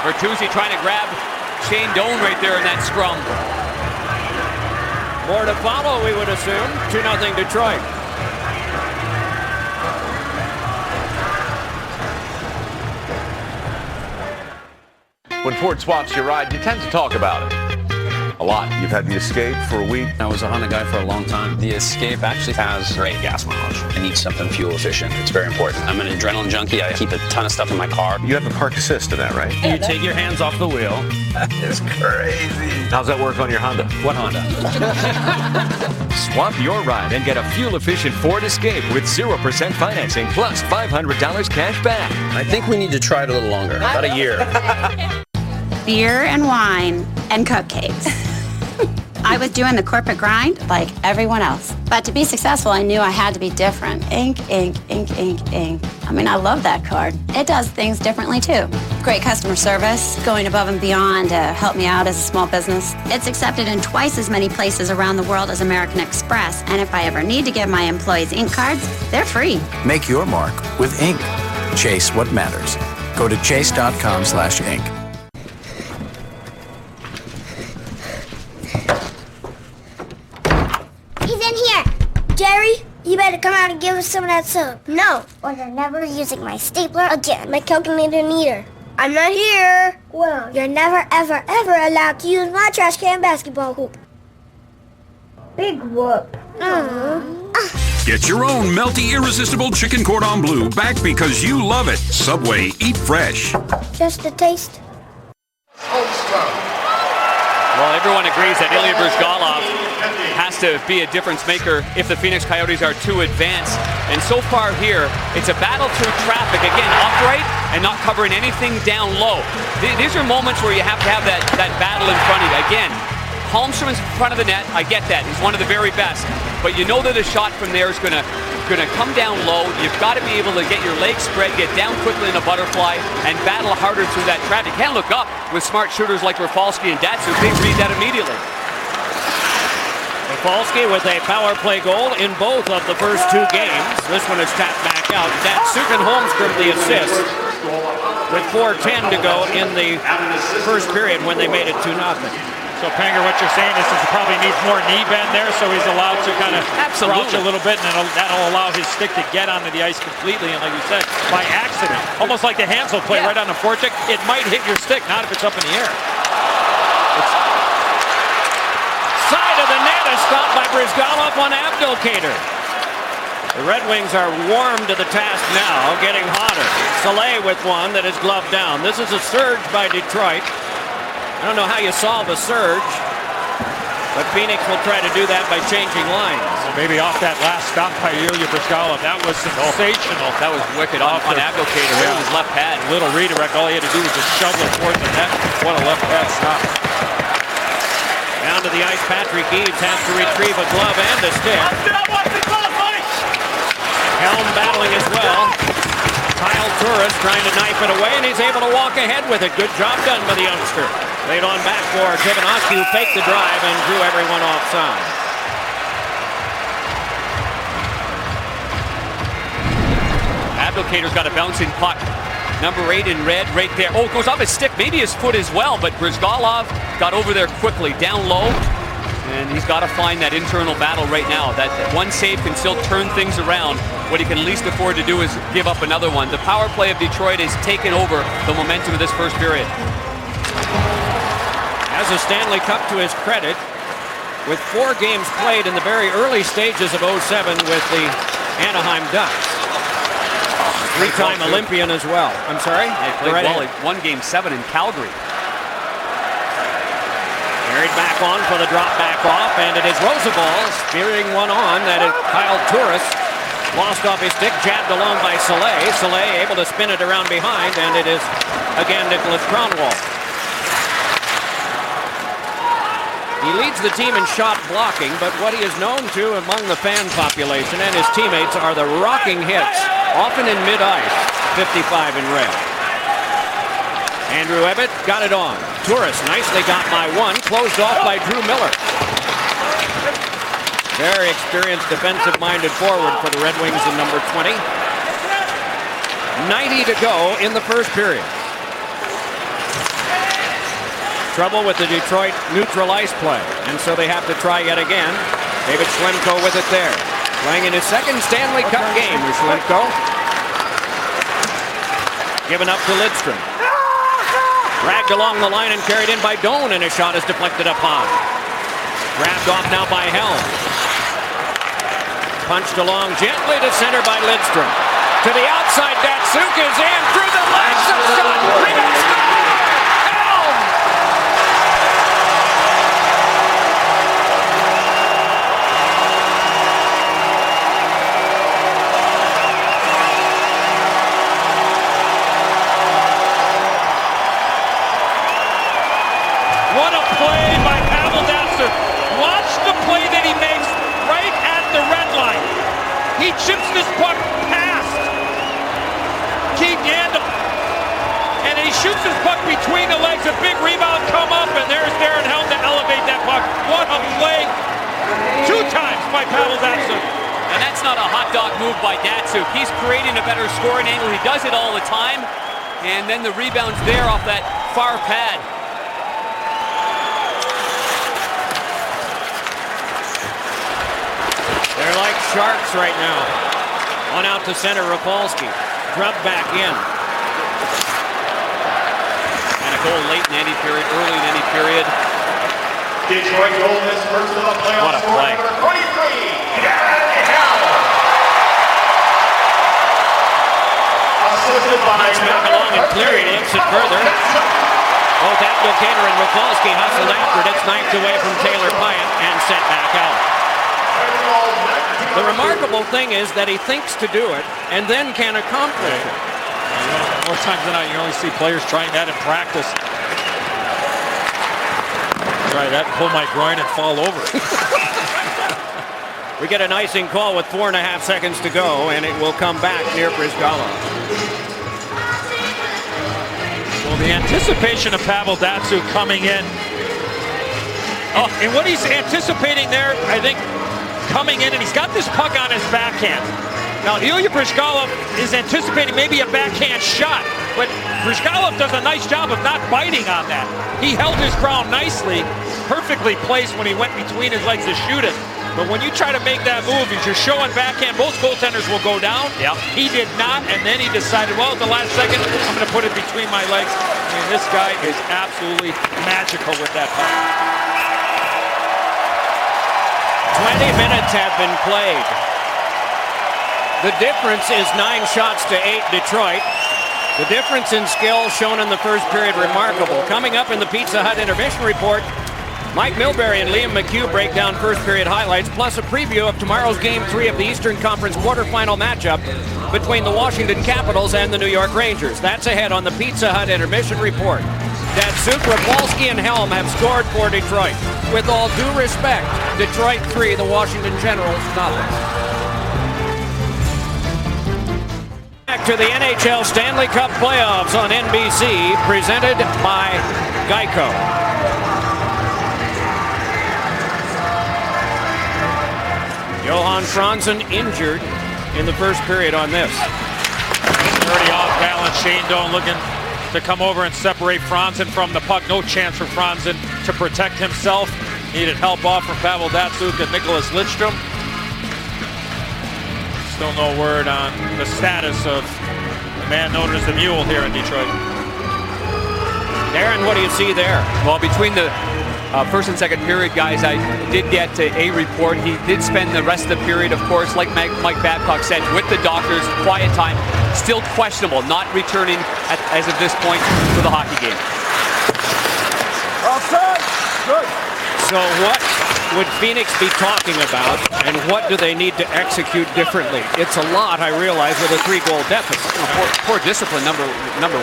Bertuzzi trying to grab Shane Doan right there in that scrum. More to follow, we would assume. 2-0 Detroit. When Ford swaps your ride, you tend to talk about it. A lot. You've had the Escape for a week. I was a Honda guy for a long time. The Escape actually has great gas mileage. I need something fuel efficient. It's very important. I'm an adrenaline junkie. I keep a ton of stuff in my car. You have the park assist in that, right? You take your hands off the wheel. That is crazy. How's that work on your Honda? What Honda? Swap your ride and get a fuel-efficient Ford Escape with 0% financing plus $500 cash back. I think we need to try it a little longer. About a year. Beer and wine and cupcakes. I was doing the corporate grind like everyone else. But to be successful, I knew I had to be different. Ink, ink, ink, ink, ink. I mean, I love that card. It does things differently, too. Great customer service, going above and beyond to help me out as a small business. It's accepted in twice as many places around the world as American Express. And if I ever need to give my employees ink cards, they're free. Make your mark with ink. Chase what matters. Go to chase.com/ink. He's in here. Jerry, you better come out and give us some of that soap. No, or you're never using my stapler again. My calculator neither. I'm not here. Well, you're never, ever, ever allowed to use my trash can basketball hoop. Big whoop. Get your own melty, irresistible chicken cordon bleu back because you love it. Subway, eat fresh. Just a taste. Well, everyone agrees that Ilya Bryzgalov has to be a difference maker if the Phoenix Coyotes are to advance. And so far here, it's a battle through traffic. Again, upright and not covering anything down low. These are moments where you have to have that battle in front of you. Again, Holmstrom's in front of the net. I get that. He's one of the very best. But you know that a shot from there is going to come down low. You've got to be able to get your legs spread, get down quickly in a butterfly, and battle harder through that traffic. You can't look up with smart shooters like Rafalski and Datsuk. They read that immediately. Rafalski with a power play goal in both of the first two games. This one is tapped back out. Datsuk and Holmstrom the assist with 4:10 to go in the first period when they made it 2-0. So, Panger, what you're saying is he probably needs more knee bend there, so he's allowed to kind of crouch a little bit, and that'll allow his stick to get onto the ice completely. And like you said, by accident, almost like the Hansel play right on the forecheck, it might hit your stick, not if it's up in the air. Side of the net is stopped by Bryzgalov on Abdelkader. The Red Wings are warm to the task now, getting hotter. Soleil with one that is gloved down. This is a surge by Detroit. I don't know how you solve a surge, but Phoenix will try to do that by changing lines. Well, maybe off that last stop by Ilya Bryzgalov. That was sensational. That was wicked on Abdelkader here with his left pad. Little redirect. All he had to do was just shovel it towards the net. What a left pad stop. Down to the ice, Patrick Eaves has to retrieve a glove and a stick. Helm battling as well. Kyle Turris trying to knife it away, and he's able to walk ahead with it. Good job done by the youngster. Laid on back for Tivanovsky, who faked the drive and drew everyone offside. Abdelkader's got a bouncing puck. Number 8 in red right there. Oh, it goes off his stick, maybe his foot as well, but Bryzgalov got over there quickly, down low. And he's got to find that internal battle right now. That one save can still turn things around. What he can least afford to do is give up another one. The power play of Detroit has taken over the momentum of this first period. Has a Stanley Cup to his credit, with 4 games played in the very early stages of 07 with the Anaheim Ducks. 3-time Olympian as well. I'm sorry? He played well. He won Game 7 in Calgary. Carried back on for the drop back off, and it is Rosabal spearing one on. That is Kyle Turris. Lost off his stick, jabbed along by Soleil. Soleil able to spin it around behind, and it is again Nicholas Kronwall. He leads the team in shot blocking, but what he is known to among the fan population and his teammates are the rocking hits, often in mid-ice, 55 in red. Andrew Ebbett got it on. Turris nicely got by one, closed off by Drew Miller. Very experienced defensive-minded forward for the Red Wings in number 20. 90 to go in the first period. Trouble with the Detroit neutral ice play, and so they have to try yet again. David Schlemko with it there. Playing in his second Stanley Cup game is Schlemko. Given up to Lidstrom. Dragged along the line and carried in by Doan, and a shot is deflected up high. Grabbed off now by Helm. Punched along gently to center by Lidstrom. To the outside, Datsuk is in through the legs. A shot. Rebound score! Helm! What a play by Pavel Datsuk. Watch the play that he makes right at the red line. He chips this puck past Keith Yandel. And he shoots his puck between the legs. A big rebound come up, and there's Darren Helm to elevate that puck. What a play. 2 times by Pavel Datsuk. And that's not a hot dog move by Datsuk. He's creating a better scoring angle. He does it all the time. And then the rebound's there off that far pad. They're like sharks right now. On out to center, Rafalski. Drubbed back in. And a goal late in any period, early in any period. Detroit goal this first of the playoffs. What a play. Number 23, Darren Helm. Assisted by Punched back along and cleared. Looks it further. Both Abdelkader and Rafalski hustled after it. It's knifed away from Taylor Pyatt and sent back out. The remarkable thing is that he thinks to do it and then can accomplish it. More times than not, you only see players trying that in practice. Try that, pull my groin and fall over. We get an icing call with 4.5 seconds to go, and it will come back near Brizgalov. Well, the anticipation of Pavel Datsuk coming in. Oh, and what he's anticipating there, I think, coming in, and he's got this puck on his backhand. Now, Ilya Brizgalov is anticipating maybe a backhand shot, but Brizgalov does a nice job of not biting on that. He held his ground nicely, perfectly placed when he went between his legs to shoot it. But when you try to make that move, if you're showing backhand, most goaltenders will go down. Yep. He did not, and then he decided, well, at the last second, I'm going to put it between my legs. I mean, this guy is absolutely magical with that puck. 20 minutes have been played. The difference is 9 shots to 8 Detroit. The difference in skill shown in the first period remarkable. Coming up in the Pizza Hut intermission report, Mike Milbury and Liam McHugh break down first period highlights, plus a preview of tomorrow's Game 3 of the Eastern Conference quarterfinal matchup between the Washington Capitals and the New York Rangers. That's ahead on the Pizza Hut intermission report. Datsuk, Rafalski, and Helm have scored for Detroit. With all due respect, Detroit 3, the Washington Generals 0. Back to the NHL Stanley Cup playoffs on NBC, presented by Geico. Johan Franzen injured in the first period on this. Already off balance. Shane Doan looking to come over and separate Franzen from the puck. No chance for Franzen to protect himself. Needed help off from Pavel Datsuk and Nicholas Lidstrom. Still no word on the status of the man known as the Mule here in Detroit. Darren, what do you see there? Well, between the first and second period, guys, I did get a report. He did spend the rest of the period, of course, like Mike Babcock said, with the doctors, quiet time. Still questionable, not returning as of this point for the hockey game. Offside. Good. So what would Phoenix be talking about, and what do they need to execute differently? It's a lot, I realize, with a 3-goal deficit. Poor discipline, number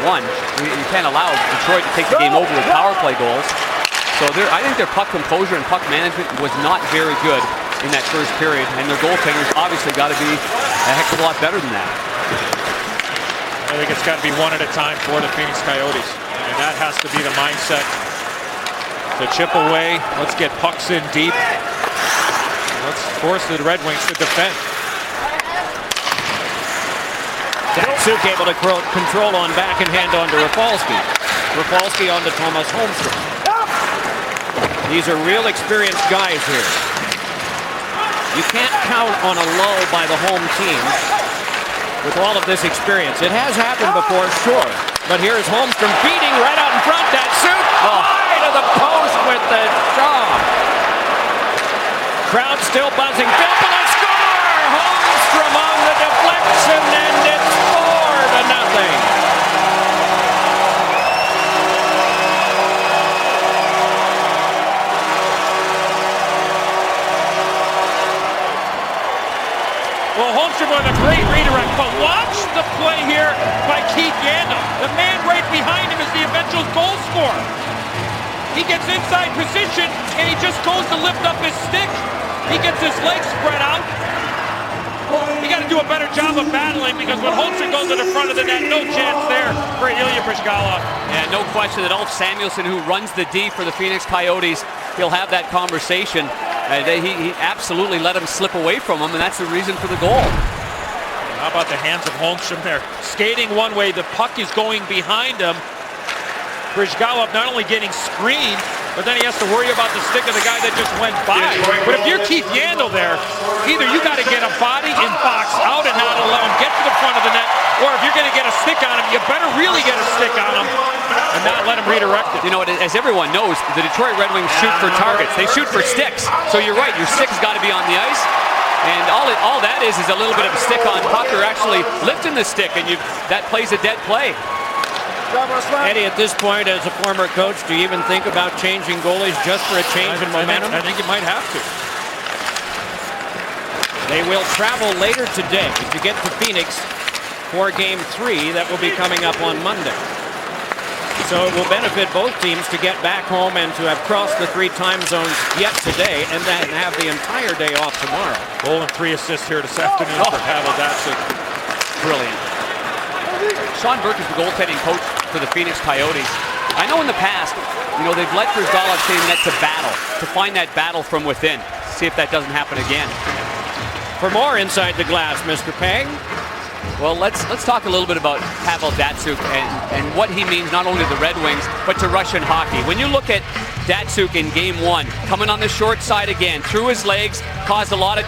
one. You can't allow Detroit to take the game over with power play goals. So I think their puck composure and puck management was not very good in that first period, and their goaltenders obviously got to be a heck of a lot better than that. I think it's got to be one at a time for the Phoenix Coyotes, and that has to be the mindset. To chip away, let's get pucks in deep. Let's force the Red Wings to defend. Datsuk able to control on back and hand on to Rafalski. Rafalski on to Thomas Holmstrom. These are real experienced guys here. You can't count on a lull by the home team with all of this experience. It has happened before, sure. But here is Holmstrom beating right out in front. Datsyuk high to the post with the shot. Crowd still buzzing. Filppula score! Holmstrom on the deflection, and it's 4-0. Well, Holmstrom with a great redirect, but watch the play here by Keith Yandle. The man right behind him is the eventual goal scorer. He gets inside position, and he just goes to lift up his stick. He gets his legs spread out. You got to do a better job of battling, because when Holmstrom goes to the front of the net, no chance there for Ilya Bryzgalov. Yeah, no question that Ulf Samuelsson, who runs the D for the Phoenix Coyotes, he'll have that conversation. He absolutely let him slip away from him, and that's the reason for the goal. How about the hands of Holmstrom there? Skating one way, the puck is going behind him. Bryzgalov not only getting screened, but then he has to worry about the stick of the guy that just went by. But if you're Keith Yandle there, either you got to get a body and box out and not allow him get to the front of the net, or if you're going to get a stick on him, you better really get a stick on him and not let him redirect it. You know, as everyone knows, the Detroit Red Wings shoot for targets. They shoot for sticks. So you're right, your stick's got to be on the ice. And all that is a little bit of a stick on puck, or actually lifting the stick, and that plays a dead play. Eddie, at this point, as a former coach, do you even think about changing goalies just for a change in momentum? I think you might have to. They will travel later today to get to Phoenix for Game 3 that will be coming up on Monday. So it will benefit both teams to get back home and to have crossed the 3 time zones yet today, and then have the entire day off tomorrow. Goal and 3 assists here this afternoon for Pavel Datsyuk. Brilliant. Sean Burke is the goaltending coach for the Phoenix Coyotes. I know in the past, they've let Bryzgalov stay in the net to battle, to find that battle from within. See if that doesn't happen again. For more Inside the Glass, Mr. Pang. Well, let's talk a little bit about Pavel Datsyuk and what he means not only to the Red Wings, but to Russian hockey. When you look at Datsyuk in Game 1, coming on the short side again, through his legs, caused a lot of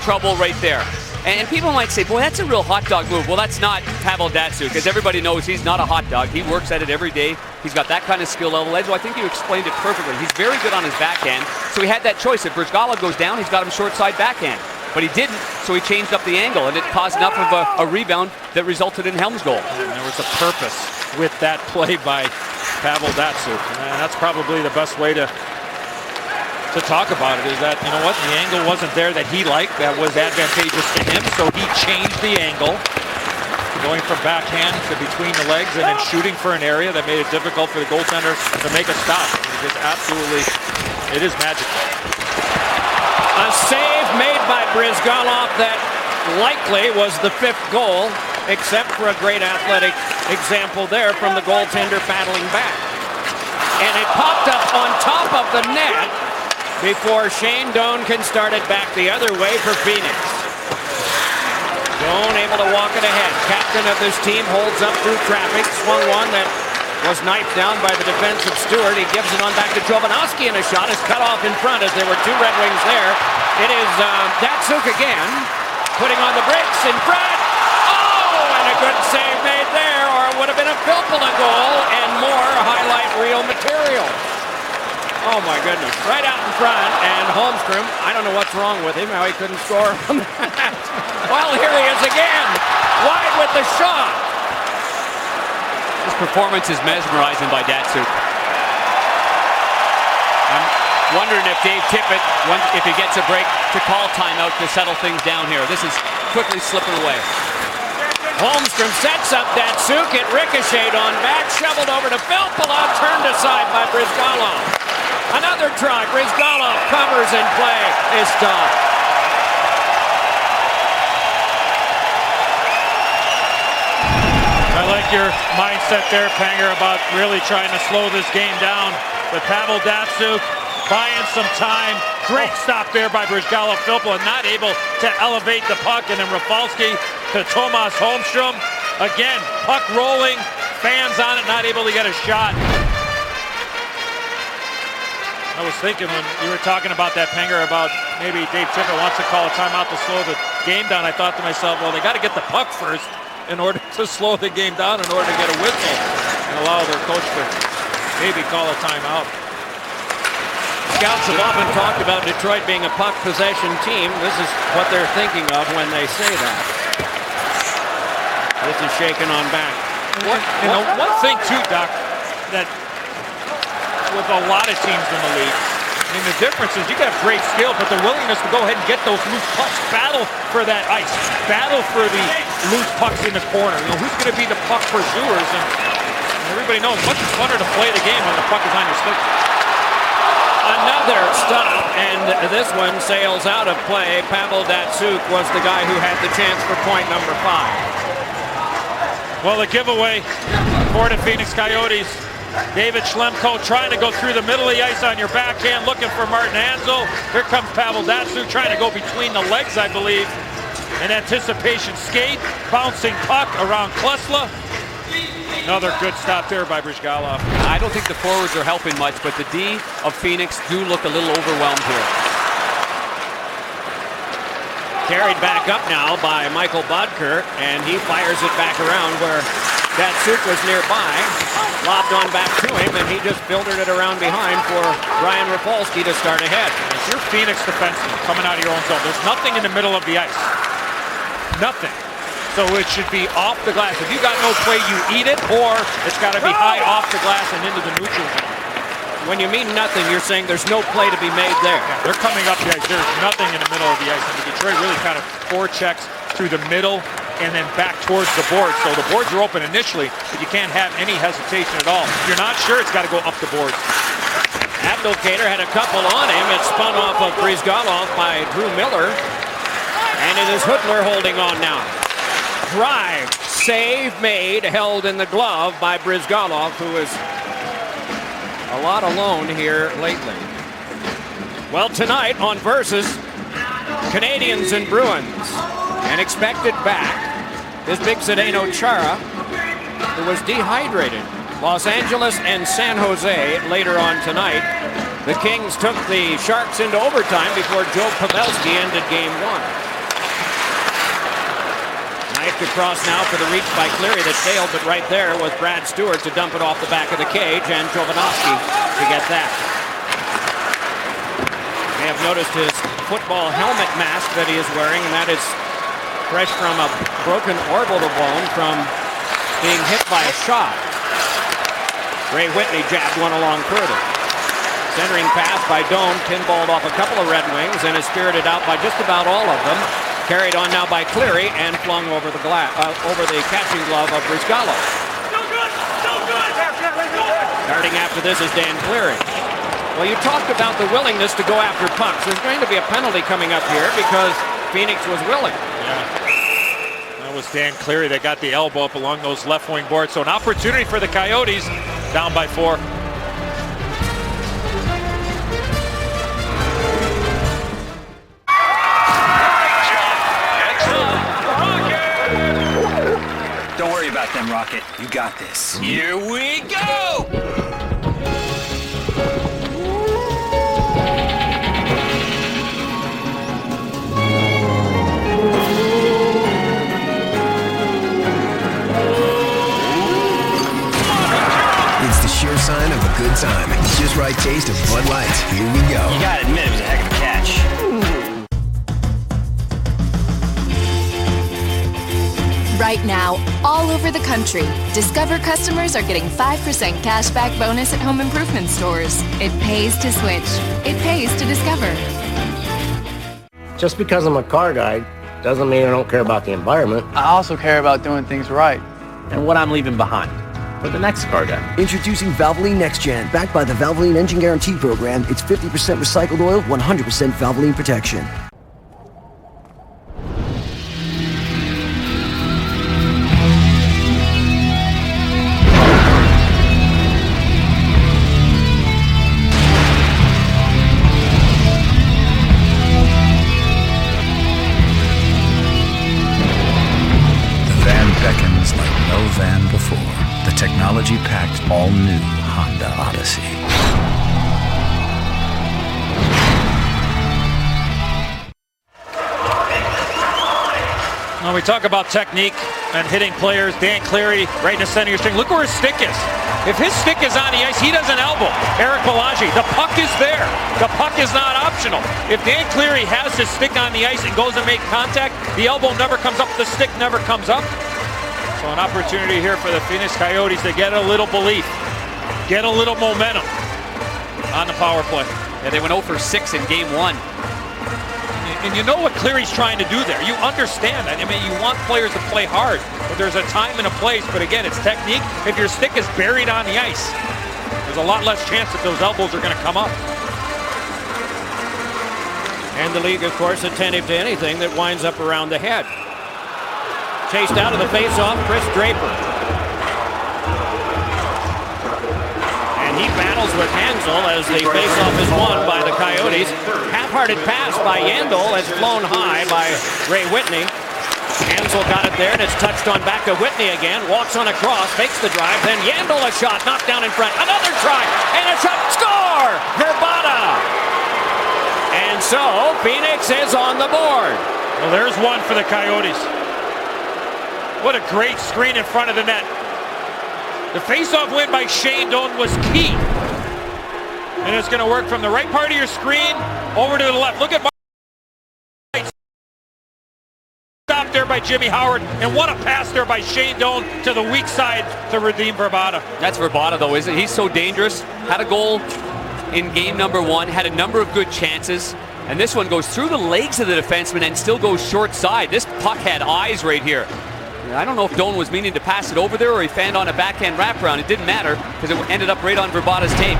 trouble right there. And people might say, boy, that's a real hot dog move. Well, that's not Pavel Datsyuk, because everybody knows he's not a hot dog. He works at it every day. He's got that kind of skill level. Edzo, I think you explained it perfectly. He's very good on his backhand, so he had that choice. If Bryzgalov goes down, he's got him short side backhand. But he didn't, so he changed up the angle, and it caused enough of a rebound that resulted in Helm's goal. And there was a purpose with that play by Pavel Datsyuk. And that's probably the best way to talk about it, is that, you know what, the angle wasn't there that he liked, that was advantageous to him, so he changed the angle, going from backhand to between the legs and then shooting for an area that made it difficult for the goaltender to make a stop. It is magical. A save made by Bryzgalov that likely was the 5th goal, except for a great athletic example there from the goaltender battling back. And it popped up on top of the net before Shane Doan can start it back the other way for Phoenix. Doan able to walk it ahead. Captain of this team holds up through traffic. Swung one that was knifed down by the defensive Stewart. He gives it on back to Jovanovski, and a shot is cut off in front as there were 2 Red Wings there. It is Datsyuk again, putting on the brakes in front. Oh, and a good save made there, or it would have been a Filppula goal and more highlight reel material. Oh my goodness, right out in front, and Holmstrom, I don't know what's wrong with him, how he couldn't score from that. Well, here he is again, wide with the shot. His performance is mesmerizing by Datsyuk. I'm wondering if Dave Tippett, if he gets a break, to call timeout to settle things down here. This is quickly slipping away. Holmstrom sets up Datsyuk, it ricocheted on back, shoveled over to Filppula, turned aside by Bryzgalov. Another try, Bryzgalov covers and play is stopped. I like your mindset there, Panger, about really trying to slow this game down. But Pavel Datsyuk buying some time. Great stop there by Bryzgalov. Filppula not able to elevate the puck, and then Rafalski to Tomas Holmstrom. Again, puck rolling, fans on it, not able to get a shot. I was thinking when you were talking about that, Penger, about maybe Dave Tippett wants to call a timeout to slow the game down. I thought to myself, well, they got to get the puck first in order to slow the game down, in order to get a whistle and allow their coach to maybe call a timeout. Scouts have often talked about Detroit being a puck possession team. This is what they're thinking of when they say that. This is shaken on back. One thing too, Doc, that with a lot of teams in the league, I mean, the difference is you got great skill, but the willingness to go ahead and get those loose pucks, battle for that ice, battle for the loose pucks in the corner. You know, who's going to be the puck pursuers? And everybody knows much funner to play the game when the puck is on your stick. Another stop, and this one sails out of play. Pavel Datsyuk was the guy who had the chance for point number 5. Well, the giveaway for the Phoenix Coyotes. David Schlemko trying to go through the middle of the ice on your backhand, looking for Martin Hanzal. Here comes Pavel Datsyuk trying to go between the legs, I believe. An anticipation skate, bouncing puck around Klesla. Another good stop there by Brizgalov. I don't think the forwards are helping much, but the D of Phoenix do look a little overwhelmed here. Carried back up now by Michael Bodker, and he fires it back around where Datsyuk was nearby. Lobbed on back to him, and he just filtered it around behind for Ryan Rafalski to start ahead. If you're Phoenix defenseman coming out of your own zone, there's nothing in the middle of the ice. Nothing. So it should be off the glass. If you got no play, you eat it, or it's got to be high off the glass and into the neutral zone. When you mean nothing, you're saying there's no play to be made there. Yeah, they're coming up the ice. There's nothing in the middle of the ice. And Detroit really kind of forechecks through the middle and then back towards the boards. So the boards are open initially, but you can't have any hesitation at all. If you're not sure, it's got to go up the boards. Abdelkader had a couple on him. It spun off of Brizgalov by Drew Miller. And it is Hudler holding on now. Drive, save made, held in the glove by Brizgalov, who is a lot alone here lately. Well, tonight on Versus, Canadians and Bruins. And expected back is Big Zdeno Chara, who was dehydrated. Los Angeles and San Jose later on tonight. The Kings took the Sharks into overtime before Joe Pavelski ended game 1. Knifed across now for the reach by Cleary that failed, but right there was Brad Stewart to dump it off the back of the cage, and Jovanovski to get that. You may have noticed his football helmet mask that he is wearing, and that is fresh from a broken orbital bone from being hit by a shot. Ray Whitney jabbed one along further. Centering pass by Doan, pinballed off a couple of Red Wings and is spirited out by just about all of them. Carried on now by Cleary and flung over the over the catching glove of Brizgalov. Starting after this is Dan Cleary. Well, you talked about the willingness to go after pucks. There's going to be a penalty coming up here because Phoenix was willing. Yeah. That was Dan Cleary that got the elbow up along those left wing boards. So an opportunity for the Coyotes, down by 4. Don't worry about them, Rocket. You got this. Here we go! It's the sure sign of a good time. It's just right taste of Bud Light. Here we go. You gotta admit, it was a heck of a catch. Right now, all over the country, Discover customers are getting 5% cash back bonus at home improvement stores. It pays to switch. It pays to Discover. Just because I'm a car guy doesn't mean I don't care about the environment. I also care about doing things right. And what I'm leaving behind for the next car guy. Introducing Valvoline Next Gen. Backed by the Valvoline Engine Guarantee Program, it's 50% recycled oil, 100% Valvoline protection. Technology-packed all-new Honda Odyssey. When we talk about technique and hitting players, Dan Cleary right in the center of your string. Look where his stick is. If his stick is on the ice, he doesn't elbow. Eric Bellagi, the puck is there. The puck is not optional. If Dan Cleary has his stick on the ice and goes to make contact, the elbow never comes up, the stick never comes up. So an opportunity here for the Phoenix Coyotes to get a little belief, get a little momentum on the power play. Yeah, they went 0 for 6 in game 1. And you know what Cleary's trying to do there. You understand that. I mean, you want players to play hard, but there's a time and a place. But again, it's technique. If your stick is buried on the ice, there's a lot less chance that those elbows are going to come up. And the league, of course, attentive to anything that winds up around the head. Chased out of the faceoff, Chris Draper. And he battles with Hansel as the faceoff is won by the Coyotes. Half-hearted pass by Yandel has flown high by Ray Whitney. Hansel got it there, and it's touched on back to Whitney again. Walks on across, fakes the drive, then Yandel a shot, knocked down in front. Another try, and a shot, score! Verbata! And so, Phoenix is on the board. Well, there's one for the Coyotes. What a great screen in front of the net. The face-off win by Shane Doan was key. And it's going to work from the right part of your screen over to the left. Look at Mark. Stop there by Jimmy Howard. And what a pass there by Shane Doan to the weak side to redeem Verbata. That's Verbata, though, isn't it? He's so dangerous. Had a goal in game number 1. Had a number of good chances. And this one goes through the legs of the defenseman and still goes short side. This puck had eyes right here. I don't know if Doan was meaning to pass it over there or he fanned on a backhand wraparound. It didn't matter because it ended up right on Verbata's tape.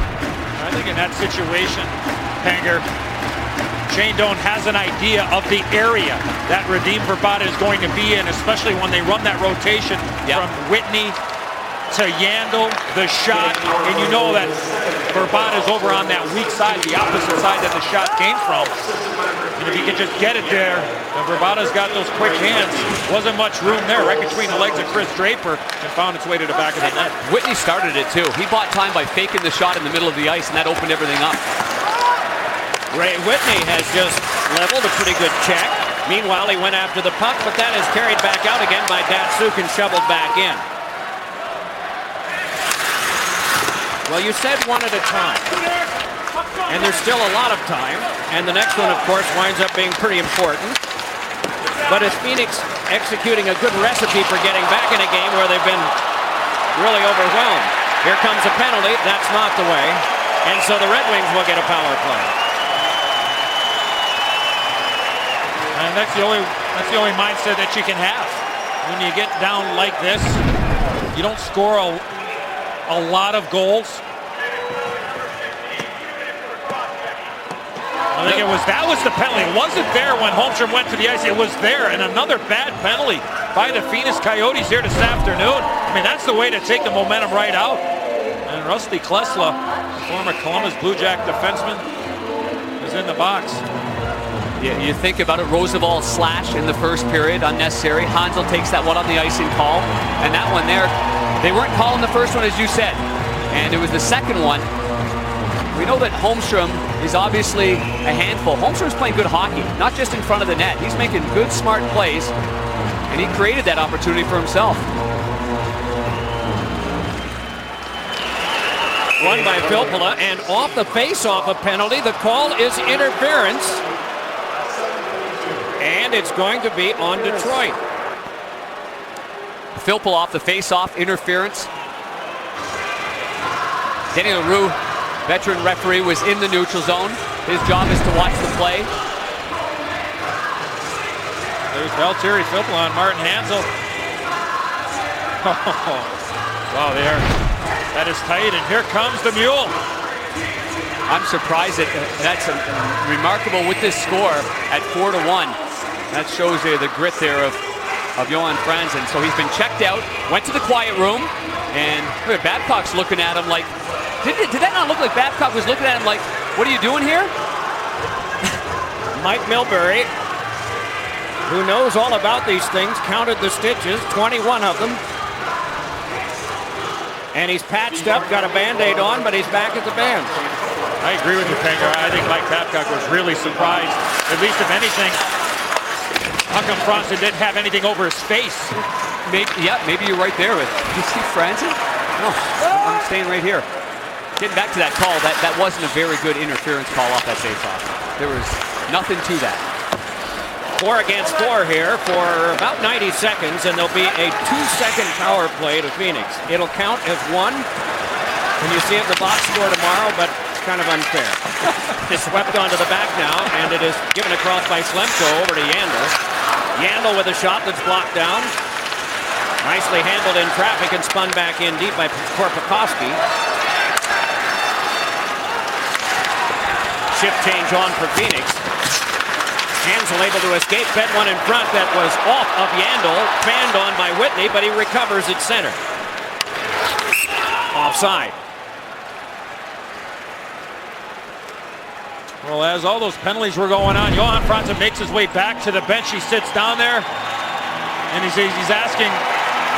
I think in that situation, Panger, Shane Doan has an idea of the area that Redeem Verbata is going to be in, especially when they run that rotation from Whitney to Yandel, the shot, and you know that Verbata is over on that weak side, the opposite side that the shot came from. And if you can just get it there, and Verbata's got those quick hands, wasn't much room there, right between the legs of Chris Draper, and found its way to the back of the net. Whitney started it too. He bought time by faking the shot in the middle of the ice, and that opened everything up. Ray Whitney has just leveled a pretty good check. Meanwhile, he went after the puck, but that is carried back out again by Datsuk and shoveled back in. Well, you said one at a time, and there's still a lot of time, and the next one, of course, winds up being pretty important. But is Phoenix executing a good recipe for getting back in a game where they've been really overwhelmed? Here comes a penalty. That's not the way. And so the Red Wings will get a power play. And that's the only mindset that you can have. When you get down like this, you don't score a lot of goals. I think that was the penalty. It wasn't there when Holmstrom went to the ice. It was there, and another bad penalty by the Phoenix Coyotes here this afternoon. I mean, that's the way to take the momentum right out. And Rusty Klesla, former Columbus Blue Jack defenseman, is in the box. Yeah, you think about it, Roosevelt slash in the first period, unnecessary. Hansel takes that one on the icing call, and that one there, they weren't calling the first one, as you said, and it was the second one. We know that Holmstrom is obviously a handful. Holmstrom's playing good hockey, not just in front of the net. He's making good, smart plays, and he created that opportunity for himself. Won by Filppula, and off the face-off a penalty. The call is interference, and it's going to be on Detroit. Filppula off the face-off, interference. Denny LaRue, veteran referee, was in the neutral zone. His job is to watch the play. There's Valtteri Filppula on Martin Hansel. Wow, there. That is tight, and here comes the mule. I'm surprised that's remarkable with this score at 4-1. That shows you the grit there of Johan Franzen. So he's been checked out, went to the quiet room, and Babcock's looking at him like, did that not look like Babcock was looking at him like, what are you doing here? Mike Milbury, who knows all about these things, counted the stitches, 21 of them. And he's patched up, got a Band-Aid on, but he's back at the bench. I agree with you, Panger. I think Mike Babcock was really surprised, at least if anything. How come Franzen didn't have anything over his face? Maybe you're right there with. You see Franzen? No, I'm staying right here. Getting back to that call, that wasn't a very good interference call off that faceoff. There was nothing to that. 4 against 4 here for about 90 seconds, and there'll be a 2-second power play to Phoenix. It'll count as 1 when you see it in the box score tomorrow, but it's kind of unfair. It's swept onto the back now, and it is given across by Slemko over to Yandel. Yandel with a shot that's blocked down. Nicely handled in traffic and spun back in deep by Korpikoski. Shift change on for Phoenix. Hansel able to escape, fed one in front that was off of Yandel, fanned on by Whitney, but he recovers at center. Offside. Well, as all those penalties were going on, Johan Franzen makes his way back to the bench. He sits down there, and he's asking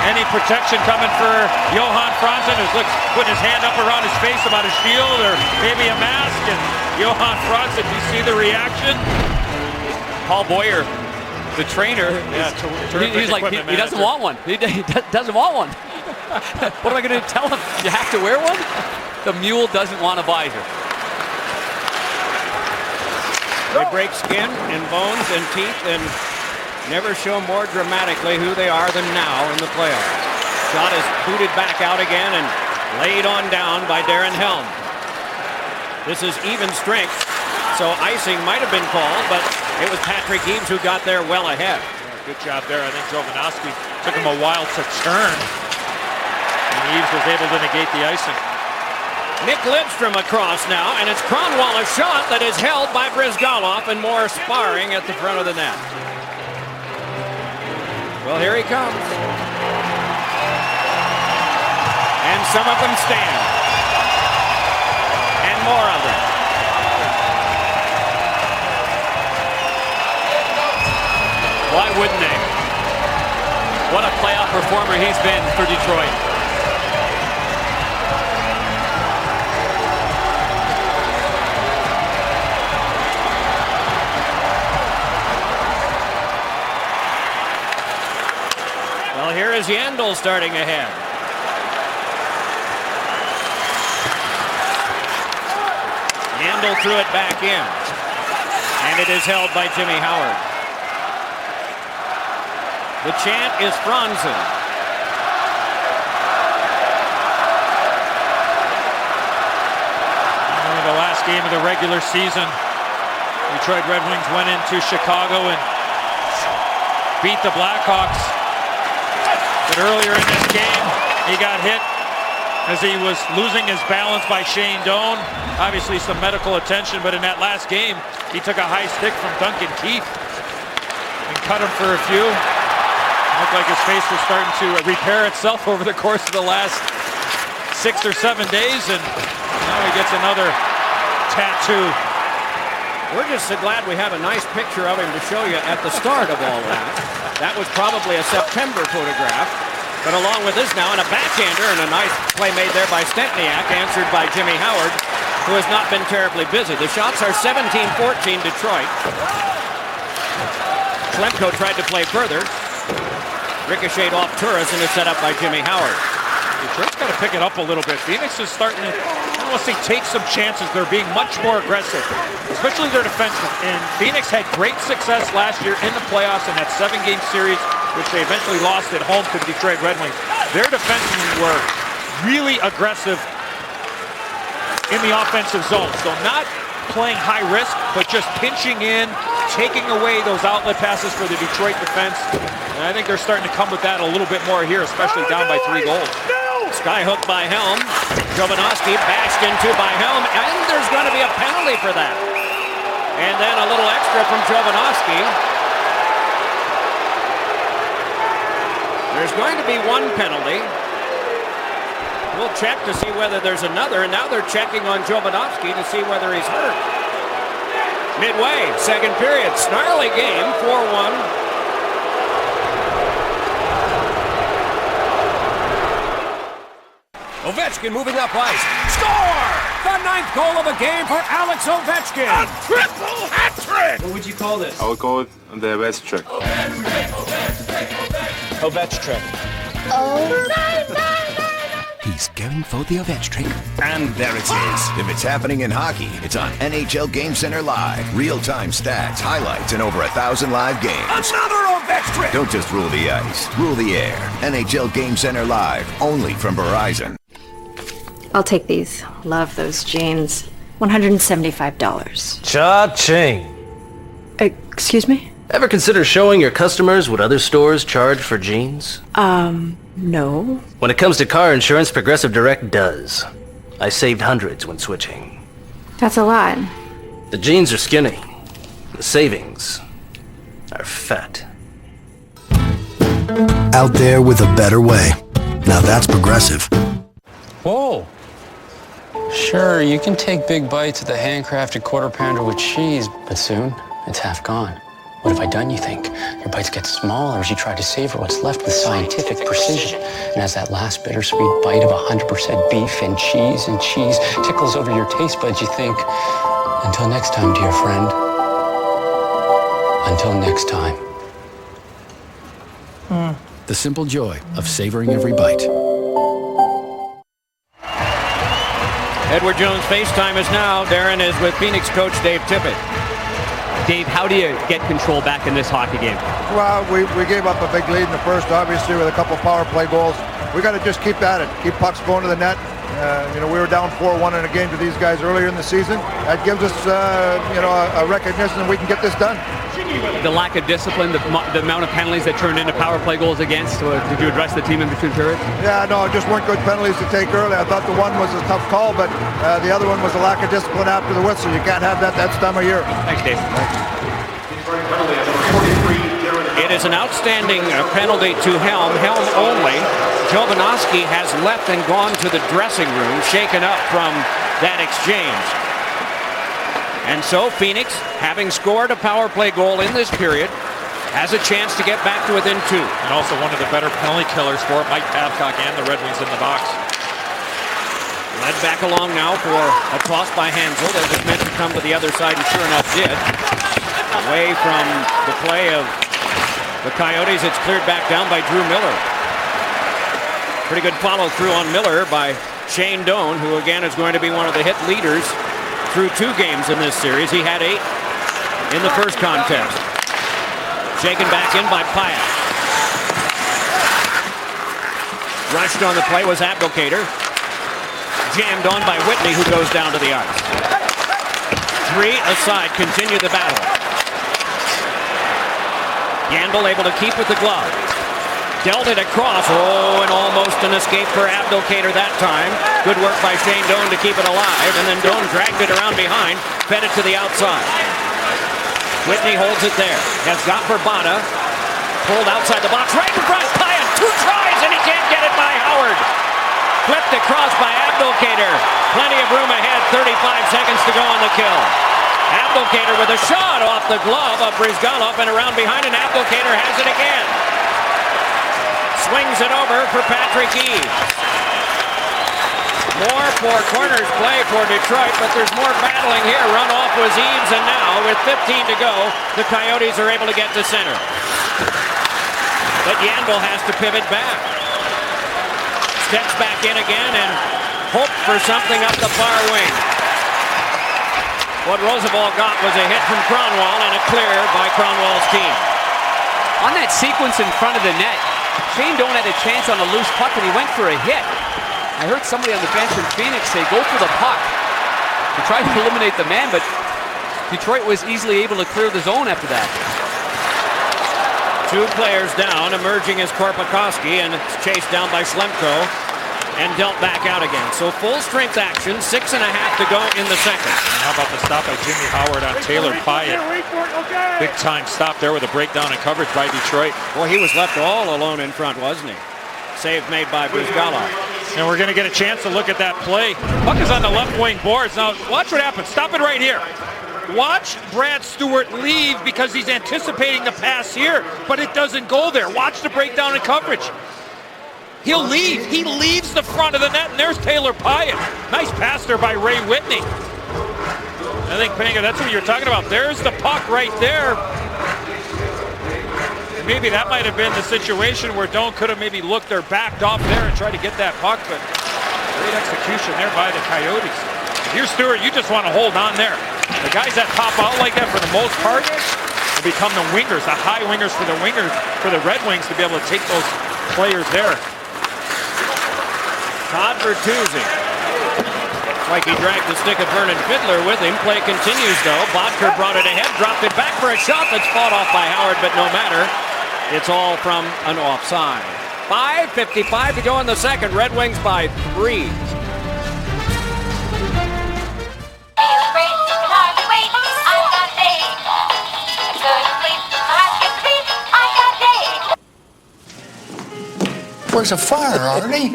any protection coming for Johan Franzen, who's putting his hand up around his face about his shield or maybe a mask. And Johan Franzen, you see the reaction? Paul Boyer, the trainer, he's like, he doesn't want one. He doesn't want one. What am I going to tell him? You have to wear one? The mule doesn't want a visor. They break skin and bones and teeth and never show more dramatically who they are than now in the playoffs. Shot is booted back out again and laid on down by Darren Helm. This is even strength, so icing might have been called, but it was Patrick Eaves who got there well ahead. Good job there. I think Jovanovski took him a while to turn, and Eaves was able to negate the icing. Nick Lidstrom across now, and it's Kronwall, a shot that is held by Brizgalov, and more sparring at the front of the net. Well, here he comes. And some of them stand. And more of them. Why wouldn't they? What a playoff performer he's been for Detroit. Well, here is Yandel starting ahead. Yandel threw it back in. And it is held by Jimmy Howard. The chant is Franzen. The last game of the regular season, Detroit Red Wings went into Chicago and beat the Blackhawks. But earlier in this game, he got hit as he was losing his balance by Shane Doan. Obviously some medical attention, but in that last game, he took a high stick from Duncan Keith and cut him for a few. Looked like his face was starting to repair itself over the course of the last 6 or 7 days, and now he gets another tattoo. We're just so glad we have a nice picture of him to show you at the start of all that. That was probably a September photograph. But along with this now, and a backhander, and a nice play made there by Stempniak, answered by Jimmy Howard, who has not been terribly busy. The shots are 17-14 Detroit. Klemko tried to play further. Ricocheted off Turris and is set up by Jimmy Howard. Detroit's got to pick it up a little bit. Phoenix is starting to, I don't want to say take some chances. They're being much more aggressive, especially their defensemen. And Phoenix had great success last year in the playoffs in that 7-game series, which they eventually lost at home to the Detroit Red Wings. Their defensemen were really aggressive in the offensive zone. So not playing high risk, but just pinching in, taking away those outlet passes for the Detroit defense. And I think they're starting to come with that a little bit more here, especially down by 3 goals. Skyhook by Helm. Jovanovski bashed into by Helm, and there's going to be a penalty for that. And then a little extra from Jovanovski. There's going to be 1 penalty. We'll check to see whether there's another, and now they're checking on Jovanovski to see whether he's hurt. Midway, second period, snarly game, 4-1. Ovechkin moving up ice. Score! The 9th goal of the game for Alex Ovechkin. A triple hat trick! What would you call this? I would call it the Ovech trick. Ovech trick. He's going for the Ovech trick. And there it is. If it's happening in hockey, it's on NHL Game Center Live. Real-time stats, highlights, and over 1,000 live games. Another Ovech trick! Don't just rule the ice, rule the air. NHL Game Center Live, only from Verizon. I'll take these. Love those jeans. $175. Cha-ching. Excuse me? Ever consider showing your customers what other stores charge for jeans? No. When it comes to car insurance, Progressive Direct does. I saved hundreds when switching. That's a lot. The jeans are skinny. The savings are fat. Out there with a better way. Now that's Progressive. Whoa. Sure, you can take big bites of the handcrafted quarter pounder with cheese, but soon it's half gone. What have I done, you think? Your bites get smaller as you try to savor what's left with scientific precision. And as that last bittersweet bite of 100% beef and cheese tickles over your taste buds, you think, until next time, dear friend. Until next time. The simple joy of savoring every bite. Edward Jones FaceTime is now. Darren is with Phoenix coach Dave Tippett. Dave, how do you get control back in this hockey game? Well, we gave up a big lead in the first, obviously, with a couple power play goals. We got to just keep at it. Keep pucks going to the net. We were down 4-1 in a game to these guys earlier in the season. That gives us, a recognition that we can get this done. The lack of discipline, the amount of penalties that turned into power play goals against, did you address the team in between periods? Yeah, no, just weren't good penalties to take early. I thought the one was a tough call, but the other one was a lack of discipline after the whistle. You can't have that time of year. Thanks, Dave. It is an outstanding penalty to Helm only. Jovanovski has left and gone to the dressing room, shaken up from that exchange. And so Phoenix, having scored a power play goal in this period, has a chance to get back to within 2. And also one of the better penalty killers for it, Mike Babcock and the Red Wings in the box. Led back along now for a toss by Hansel that was meant to come to the other side and sure enough did. Away from the play of the Coyotes, it's cleared back down by Drew Miller. Pretty good follow through on Miller by Shane Doan, who again is going to be one of the hit leaders through 2 games in this series. He had 8 in the first contest. Shaken back in by Pyatt. Rushed on the play was Abdelkader. Jammed on by Whitney, who goes down to the ice. 3 aside, continue the battle. Yandel able to keep with the glove. Dealt it across. Oh, and almost an escape for Abdelkader that time. Good work by Shane Doan to keep it alive. And then Doan dragged it around behind, fed it to the outside. Whitney holds it there. Has got Verbata. Pulled outside the box. Right in front. Pyatt. 2 tries and he can't get it by Howard. Flipped across by Abdelkader. Plenty of room ahead. 35 seconds to go on the kill. Abdelkader with a shot off the glove of Brizgalov and around behind, and Abdelkader has it again. Swings it over for Patrick Eaves. More four corners play for Detroit, but there's more battling here. Run off was Eaves, and now with 15 to go, the Coyotes are able to get to center. But Yandel has to pivot back. Steps back in again and hope for something up the far wing. What Roosevelt got was a hit from Kronwall and a clear by Kronwall's team. On that sequence in front of the net, Shane Doan had a chance on a loose puck and he went for a hit. I heard somebody on the bench in Phoenix say, go for the puck. He tried to eliminate the man, but Detroit was easily able to clear the zone after that. 2 players down, emerging as Korpikoski, and it's chased down by Schlemko and dealt back out again. So full strength action, 6.5 to go in the second. And how about the stop by Jimmy Howard on Taylor Pyatt? Big time stop there with a breakdown in coverage by Detroit. Well, he was left all alone in front, wasn't he? Save made by Brizgalov. And we're going to get a chance to look at that play. Puck is on the left wing boards. Now, watch what happens. Stop it right here. Watch Brad Stewart leave because he's anticipating the pass here, but it doesn't go there. Watch the breakdown in coverage. He'll leave. He leaves the front of the net, and there's Taylor Pyatt. Nice pass there by Ray Whitney. I think, Panga, that's what you're talking about. There's the puck right there. Maybe that might have been the situation where Doan could have maybe looked or backed off there and tried to get that puck, but great execution there by the Coyotes. If you're Stewart, you just want to hold on there. The guys that pop out like that, for the most part, will become the wingers, the high wingers for the Red Wings to be able to take those players there. Todd Bertuzzi. Like he dragged the stick of Vernon Fiddler with him. Play continues, though. Bodker brought it ahead, dropped it back for a shot that's fought off by Howard, but no matter. It's all from an offside. 5:55 to go in the second. Red Wings by 3. Where's the fire, Artie?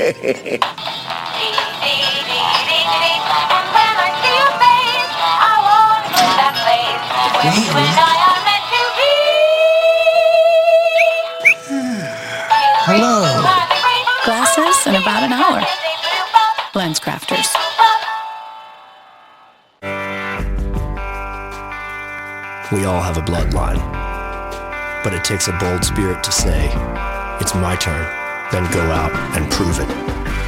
Hello. Glasses in about an hour. Lens Crafters. We all have a bloodline. But it takes a bold spirit to say, it's my turn, then go out and prove it.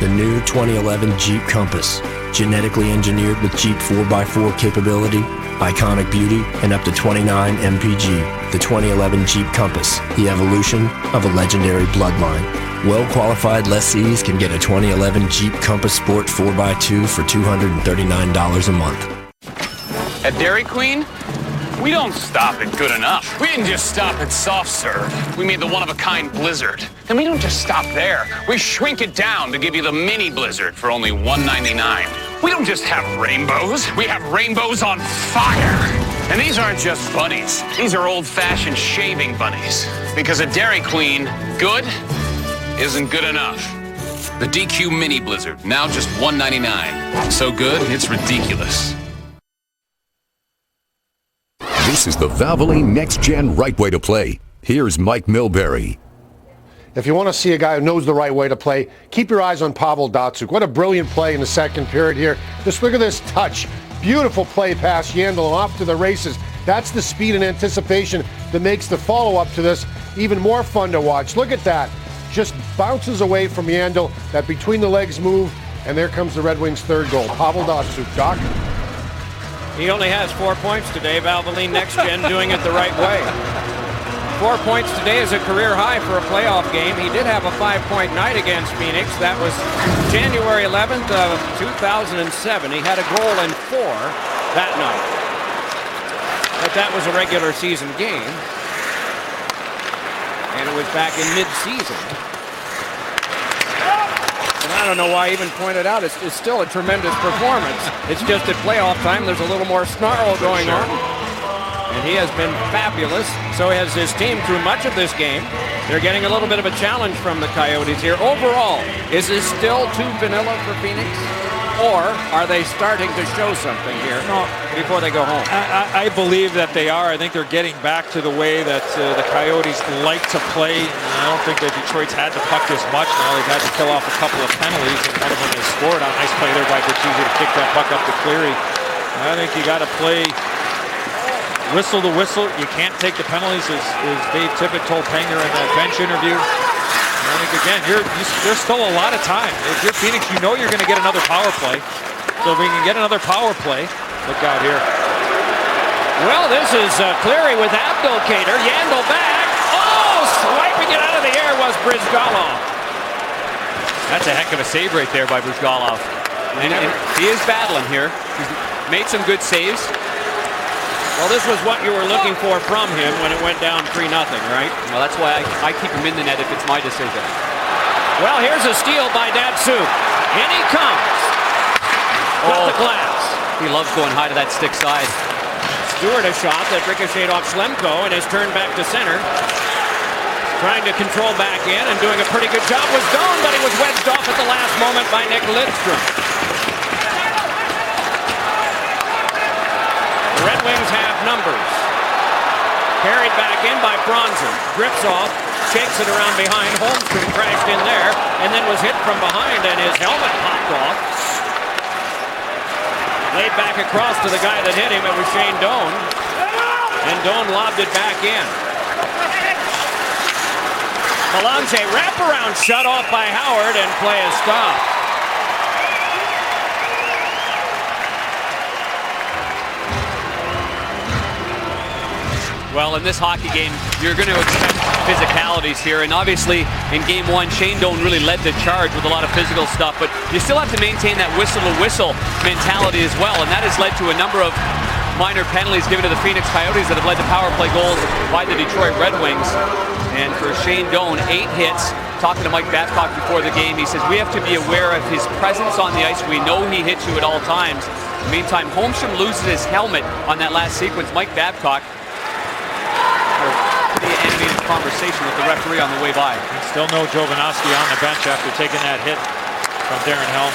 The new 2011 Jeep Compass, genetically engineered with Jeep 4x4 capability, iconic beauty, and up to 29 mpg. The 2011 Jeep Compass, the evolution of a legendary bloodline. Well-qualified lessees can get a 2011 Jeep Compass Sport 4x2 for $239 a month. At Dairy Queen, we don't stop at good enough. We didn't just stop at soft serve. We made the one-of-a-kind Blizzard. And we don't just stop there. We shrink it down to give you the mini Blizzard for only $1.99. We don't just have rainbows. We have rainbows on fire. And these aren't just bunnies. These are old-fashioned shaving bunnies. Because at Dairy Queen, good isn't good enough. The DQ Mini Blizzard, now just $1.99. So good, it's ridiculous. This is the Valvoline Next Gen right way to play. Here's Mike Milbury. If you want to see a guy who knows the right way to play, keep your eyes on Pavel Datsyuk. What a brilliant play in the second period here. Just look at this touch. Beautiful play past Yandel, off to the races. That's the speed and anticipation that makes the follow-up to this even more fun to watch. Look at that. Just bounces away from Yandel. That between the legs move, and there comes the Red Wings' third goal. Pavel Datsyuk. Doc? He only has 4 points today. Valvoline Next Gen doing it the right way. 4 points today is a career high for a playoff game. He did have a 5-point night against Phoenix. That was January 11th of 2007. He had a goal in 4 that night. But that was a regular season game. And it was back in mid-season. And I don't know why I even pointed out, it's still a tremendous performance. It's just at playoff time, there's a little more snarl going on. And he has been fabulous. So has his team through much of this game. They're getting a little bit of a challenge from the Coyotes here. Overall, is this still too vanilla for Phoenix? Or are they starting to show something here before they go home? I believe that they are. I think they're getting back to the way that the Coyotes like to play. I don't think that Detroit's had the puck as much. Now they've had to kill off a couple of penalties, and one of them they scored on. Nice play there by Bertuzzi to kick that puck up to Cleary. I think you got to play whistle to whistle. You can't take the penalties, as Dave Tippett told Panger in that bench interview. I think, again, there's still a lot of time. If you're Phoenix, you know you're going to get another power play. So if we can get another power play, look out here. Well, this is Cleary with Abdelkader. Yandel back. Oh, swiping it out of the air was Brizgalov. That's a heck of a save right there by Brizgalov. And he is battling here. He's made some good saves. Well, this was what you were looking for from him when it went down 3-0, right? Well, that's why I keep him in the net if it's my decision. Well, here's a steal by Datsyuk. In he comes. Got the glass. He loves going high to that stick side. Stewart a shot that ricocheted off Schlemko and is turned back to center. Trying to control back in and doing a pretty good job was Doan, but he was wedged off at the last moment by Nick Lidstrom. The Red Wings have numbers. Carried back in by Bronson. Grips off. shakes it around behind. Holmstrom crashed in there and then was hit from behind, and his helmet popped off. Laid back across to the guy that hit him. It was Shane Doan. And Doan lobbed it back in. Malonje wraparound shut off by Howard, and play is stopped. Well, in this hockey game, you're going to expect physicalities here. And obviously, in Game 1, Shane Doan really led the charge with a lot of physical stuff. But you still have to maintain that whistle-to-whistle mentality as well. And that has led to a number of minor penalties given to the Phoenix Coyotes that have led to power play goals by the Detroit Red Wings. And for Shane Doan, 8 hits. Talking to Mike Babcock before the game, he says, we have to be aware of his presence on the ice. We know he hits you at all times. In the meantime, Holmstrom loses his helmet on that last sequence. Mike Babcock, pretty animated conversation with the referee on the way by. Still no Jovanovski on the bench after taking that hit from Darren Helm.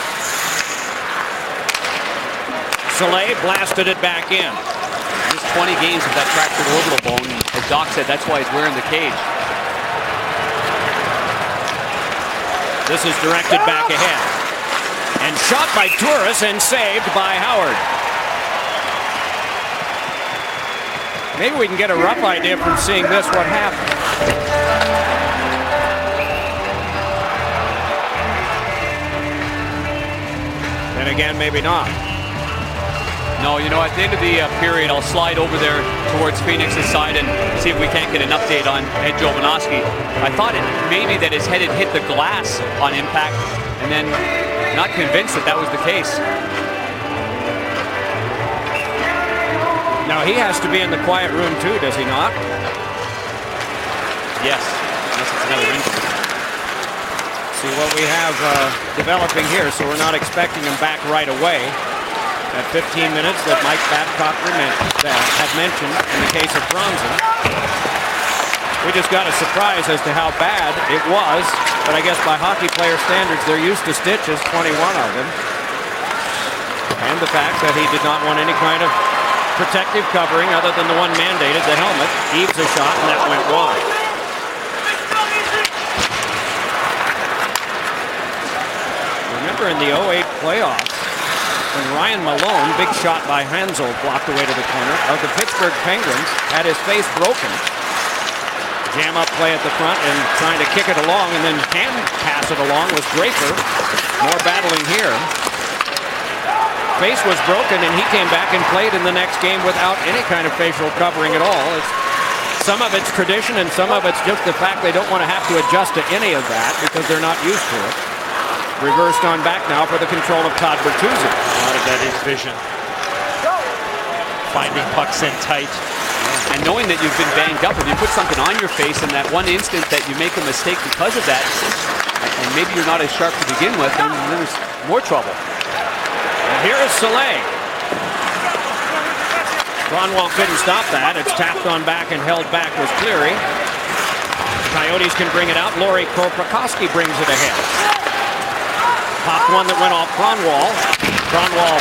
Soleil blasted it back in. Just 20 games with that fractured orbital bone. As Doc said, that's why he's wearing the cage. This is directed back ahead. And shot by Turris and saved by Howard. Maybe we can get a rough idea from seeing this what happened. Then again, maybe not. No, you know, at the end of the period, I'll slide over there towards Phoenix's side and see if we can't get an update on Ed Jovanovski. I thought it maybe that his head had hit the glass on impact, and then not convinced that that was the case. Now he has to be in the quiet room too, does he not? Yes, unless it's another injury. See what we have developing here, so we're not expecting him back right away. At 15 minutes that Mike Babcock had mentioned in the case of Franzen. We just got a surprise as to how bad it was, but I guess by hockey player standards, they're used to stitches, 21 of them. And the fact that he did not want any kind of protective covering other than the one mandated, the helmet. Heaves a shot, and that went wide. Remember in the 08 playoffs, when Ryan Malone, big shot by Hansel, blocked away to the corner of the Pittsburgh Penguins, had his face broken. Jam up play at the front and trying to kick it along, and then hand pass it along was Draper. More battling here. Face was broken, and he came back and played in the next game without any kind of facial covering at all. Some of it's tradition, and some of it's just the fact they don't want to have to adjust to any of that because they're not used to it. Reversed on back now for the control of Todd Bertuzzi. A lot of that is vision. Finding pucks in tight. And knowing that you've been banged up, if you put something on your face in that one instant that you make a mistake because of that, and maybe you're not as sharp to begin with, then there's more trouble. And here is Soleil. Kronwall couldn't stop that. It's tapped on back and held back was Cleary. Coyotes can bring it out. Lori Koprakowski brings it ahead. Popped one that went off Kronwall. Kronwall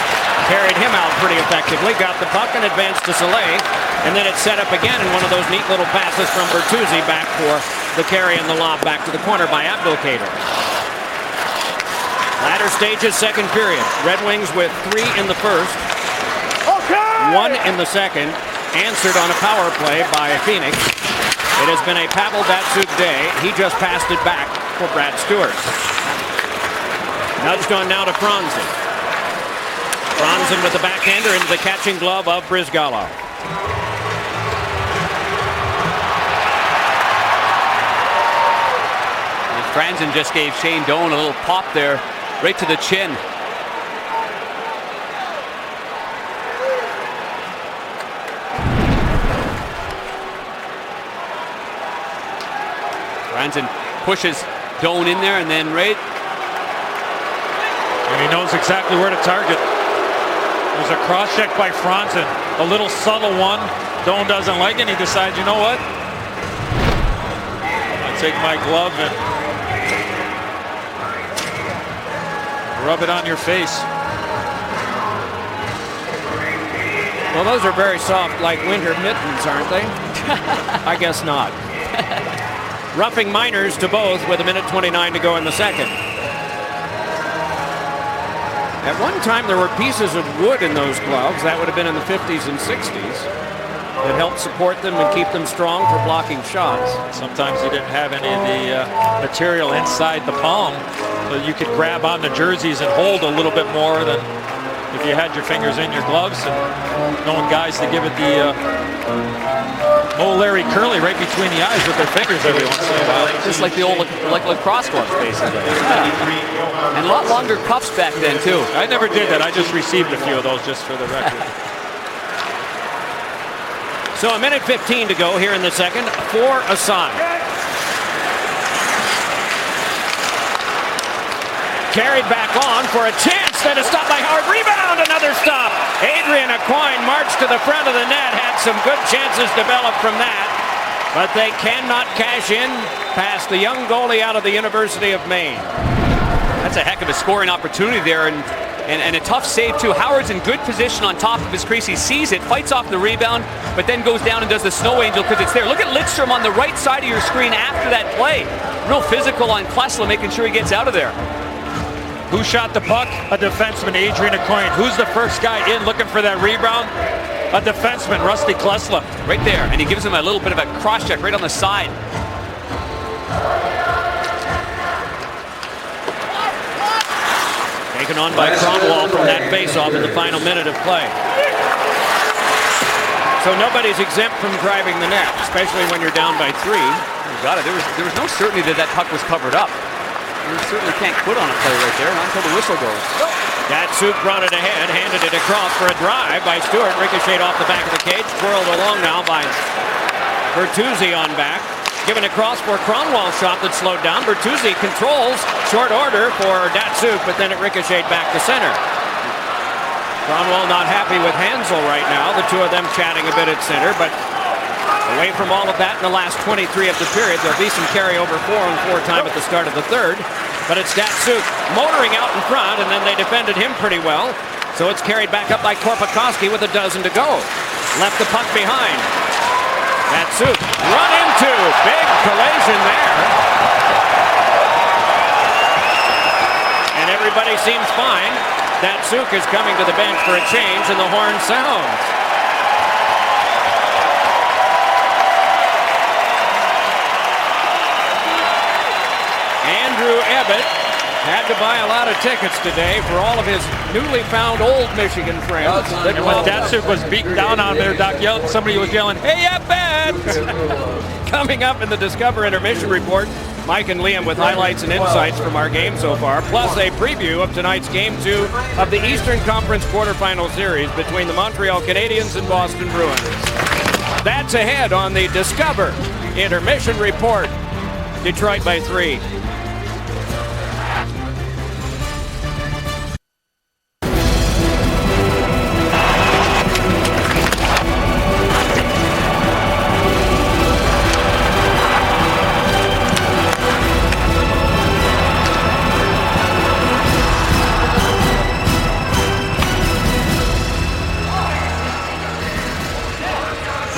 carried him out pretty effectively, got the puck and advanced to Soleil, and then it's set up again in one of those neat little passes from Bertuzzi back for the carry and the lob back to the corner by Abdelkader. Latter stages, second period. Red Wings with 3 in the first, 1 in the second, answered on a power play by Phoenix. It has been a Pavel Datsyuk day. He just passed it back for Brad Stewart. Nudged on now to Franzen. Franzen with the backhander into the catching glove of Brizgallo. Franzen just gave Shane Doan a little pop there, right to the chin. Franzen pushes Doan in there and then right. And he knows exactly where to target. There's a cross check by Franzen, a little subtle one. Doan doesn't like it. He decides, you know what? I'll take my glove and rub it on your face. Well, those are very soft, like winter mittens, aren't they? I guess not. roughing minors to both with 1:29 to go in the second. At one time, there were pieces of wood in those gloves. That would have been in the 50s and 60s. That helped support them and keep them strong for blocking shots. Sometimes you didn't have any of the material inside the palm, so you could grab on the jerseys and hold a little bit more than if you had your fingers in your gloves, and knowing guys to give it the old Larry Curly right between the eyes with their fingers every once in a while. Just like the old lacrosse gloves, basically. Yeah. And a lot longer cuffs back then, too. I never did that. I just received a few of those just for the record. So 1:15 to go here in the second. 4 aside. Carried back on for a chance. Then a stop by Howard. Rebound, another stop. Adrian Aucoin marched to the front of the net. Had some good chances developed from that. But they cannot cash in past the young goalie out of the University of Maine. That's a heck of a scoring opportunity there. And a tough save, too. Howard's in good position on top of his crease. He sees it, fights off the rebound, but then goes down and does the snow angel because it's there. Look at Lidstrom on the right side of your screen after that play. Real physical on Klesla, making sure he gets out of there. Who shot the puck? A defenseman, Adrian Aucoin. Who's the first guy in looking for that rebound? A defenseman, Rusty Klesla. Right there, and he gives him a little bit of a cross-check right on the side. Taken on by Cromwell from that face-off in the final minute of play. So nobody's exempt from driving the net, especially when you're down by 3. You got it. There was no certainty that that puck was covered up. You certainly can't quit on a play right there, not until the whistle goes. Datsuk brought it ahead, handed it across for a drive by Stewart. Ricocheted off the back of the cage, twirled along now by Bertuzzi on back. Given across for Cromwell's shot that slowed down. Bertuzzi controls, short order for Datsuk, but then it ricocheted back to center. Cromwell not happy with Hansel right now. The two of them chatting a bit at center, but away from all of that in the last 23 of the period. There'll be some carryover 4-on-4 time at the start of the third, but it's Datsuk motoring out in front, and then they defended him pretty well. So it's carried back up by Korpikoski with 12 to go. Left the puck behind. Datsuk run into, big collision there. And everybody seems fine. Datsuk is coming to the bench for a change, and the horn sounds. Andrew Ebbett had to buy a lot of tickets today for all of his newly found old Michigan friends. And when Datsuk was beaten down on there, somebody was yelling, "Hey, Ebbett!" Coming up in the Discover Intermission Report, Mike and Liam with highlights and insights from our game so far, plus a preview of tonight's Game 2 of the Eastern Conference quarterfinal series between the Montreal Canadiens and Boston Bruins. That's ahead on the Discover Intermission Report. Detroit by 3.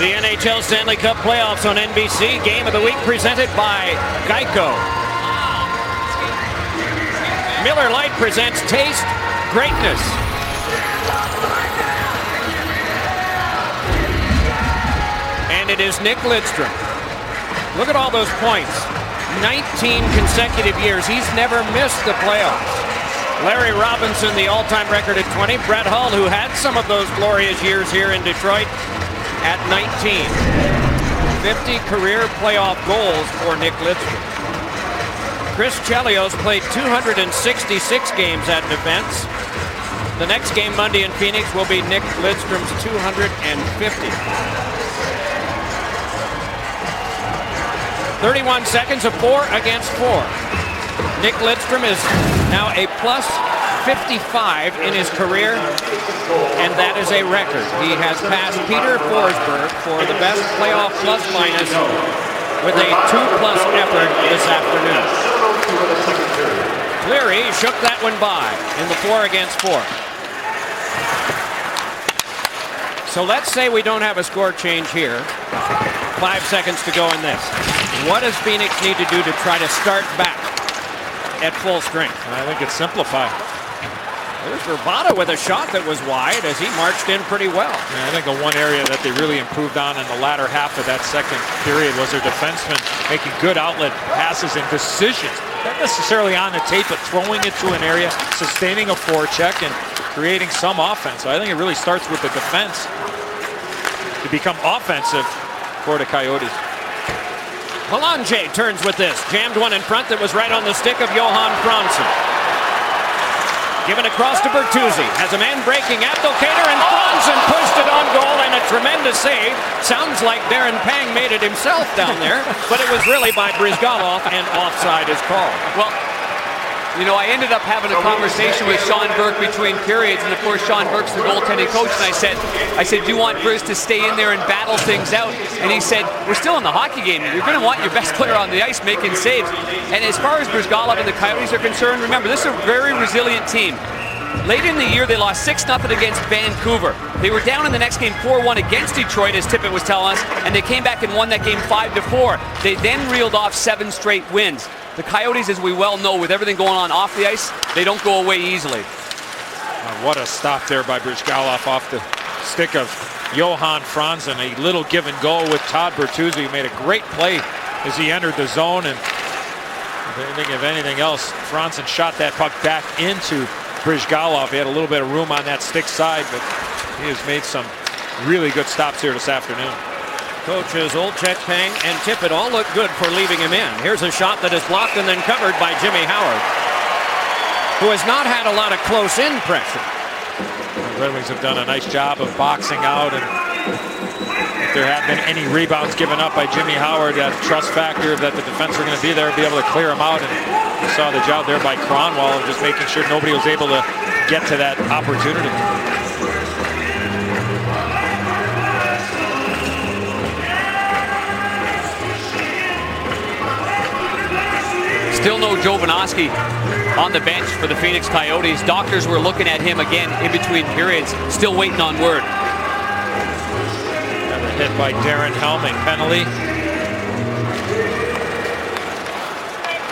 The NHL Stanley Cup playoffs on NBC. Game of the week presented by Geico. Miller Lite presents Taste Greatness. And it is Nick Lidstrom. Look at all those points. 19 consecutive years. He's never missed the playoffs. Larry Robinson, the all-time record at 20. Brett Hull, who had some of those glorious years here in Detroit, at 19. 50 career playoff goals for Nick Lidstrom. Chris Chelios played 266 games at defense. The next game Monday in Phoenix will be Nick Lidstrom's 250. 31 seconds of 4 against 4. Nick Lidstrom is now a plus 55 in his career, and that is a record. He has passed Peter Forsberg for the best playoff plus-minus with a 2+ effort this afternoon. Cleary shook that one by in the 4 against 4. So let's say we don't have a score change here. 5 seconds to go in this. What does Phoenix need to do to try to start back at full strength? I think it's simplify. There's Verbata with a shot that was wide as he marched in pretty well. Yeah, I think the one area that they really improved on in the latter half of that second period was their defensemen making good outlet passes and decisions. Not necessarily on the tape, but throwing it to an area, sustaining a forecheck, and creating some offense. So I think it really starts with the defense to become offensive for the Coyotes. Belanger turns with this. Jammed one in front that was right on the stick of Johan Franzen. Given across to Bertuzzi. Has a man breaking. Abdelkader and Franzen pushed it on goal, and a tremendous save. Sounds like Darren Pang made it himself down there, but it was really by Bryzgalov, and offside is called. Well, you know, I ended up having a conversation with Sean Burke between periods, and of course Sean Burke's the goaltending coach, and I said, do you want Bryz to stay in there and battle things out? And he said, we're still in the hockey game. You're going to want your best player on the ice making saves. And as far as Bryzgalov and the Coyotes are concerned, remember, this is a very resilient team. Late in the year, they lost 6-0 against Vancouver. They were down in the next game 4-1 against Detroit, as Tippett was telling us, and they came back and won that game 5-4. They then reeled off 7 straight wins. The Coyotes, as we well know, with everything going on off the ice, they don't go away easily. What a stop there by Bryzgalov off the stick of Johan Franzen. A little give and go with Todd Bertuzzi, who made a great play as he entered the zone. And if anything else, Franzen shot that puck back into Bryzgalov. He had a little bit of room on that stick side, but he has made some really good stops here this afternoon. Coaches Olchek, Pang, and Tippett all look good for leaving him in. Here's a shot that is blocked and then covered by Jimmy Howard, who has not had a lot of close-in pressure. The Red Wings have done a nice job of boxing out, and if there have been any rebounds given up by Jimmy Howard, that trust factor that the defense are going to be there, be able to clear them out. And you saw the job there by Cronwall of just making sure nobody was able to get to that opportunity. Still no Jovanovski on the bench for the Phoenix Coyotes. Doctors were looking at him again in between periods, still waiting on word. Another hit by Darren Helm, a penalty.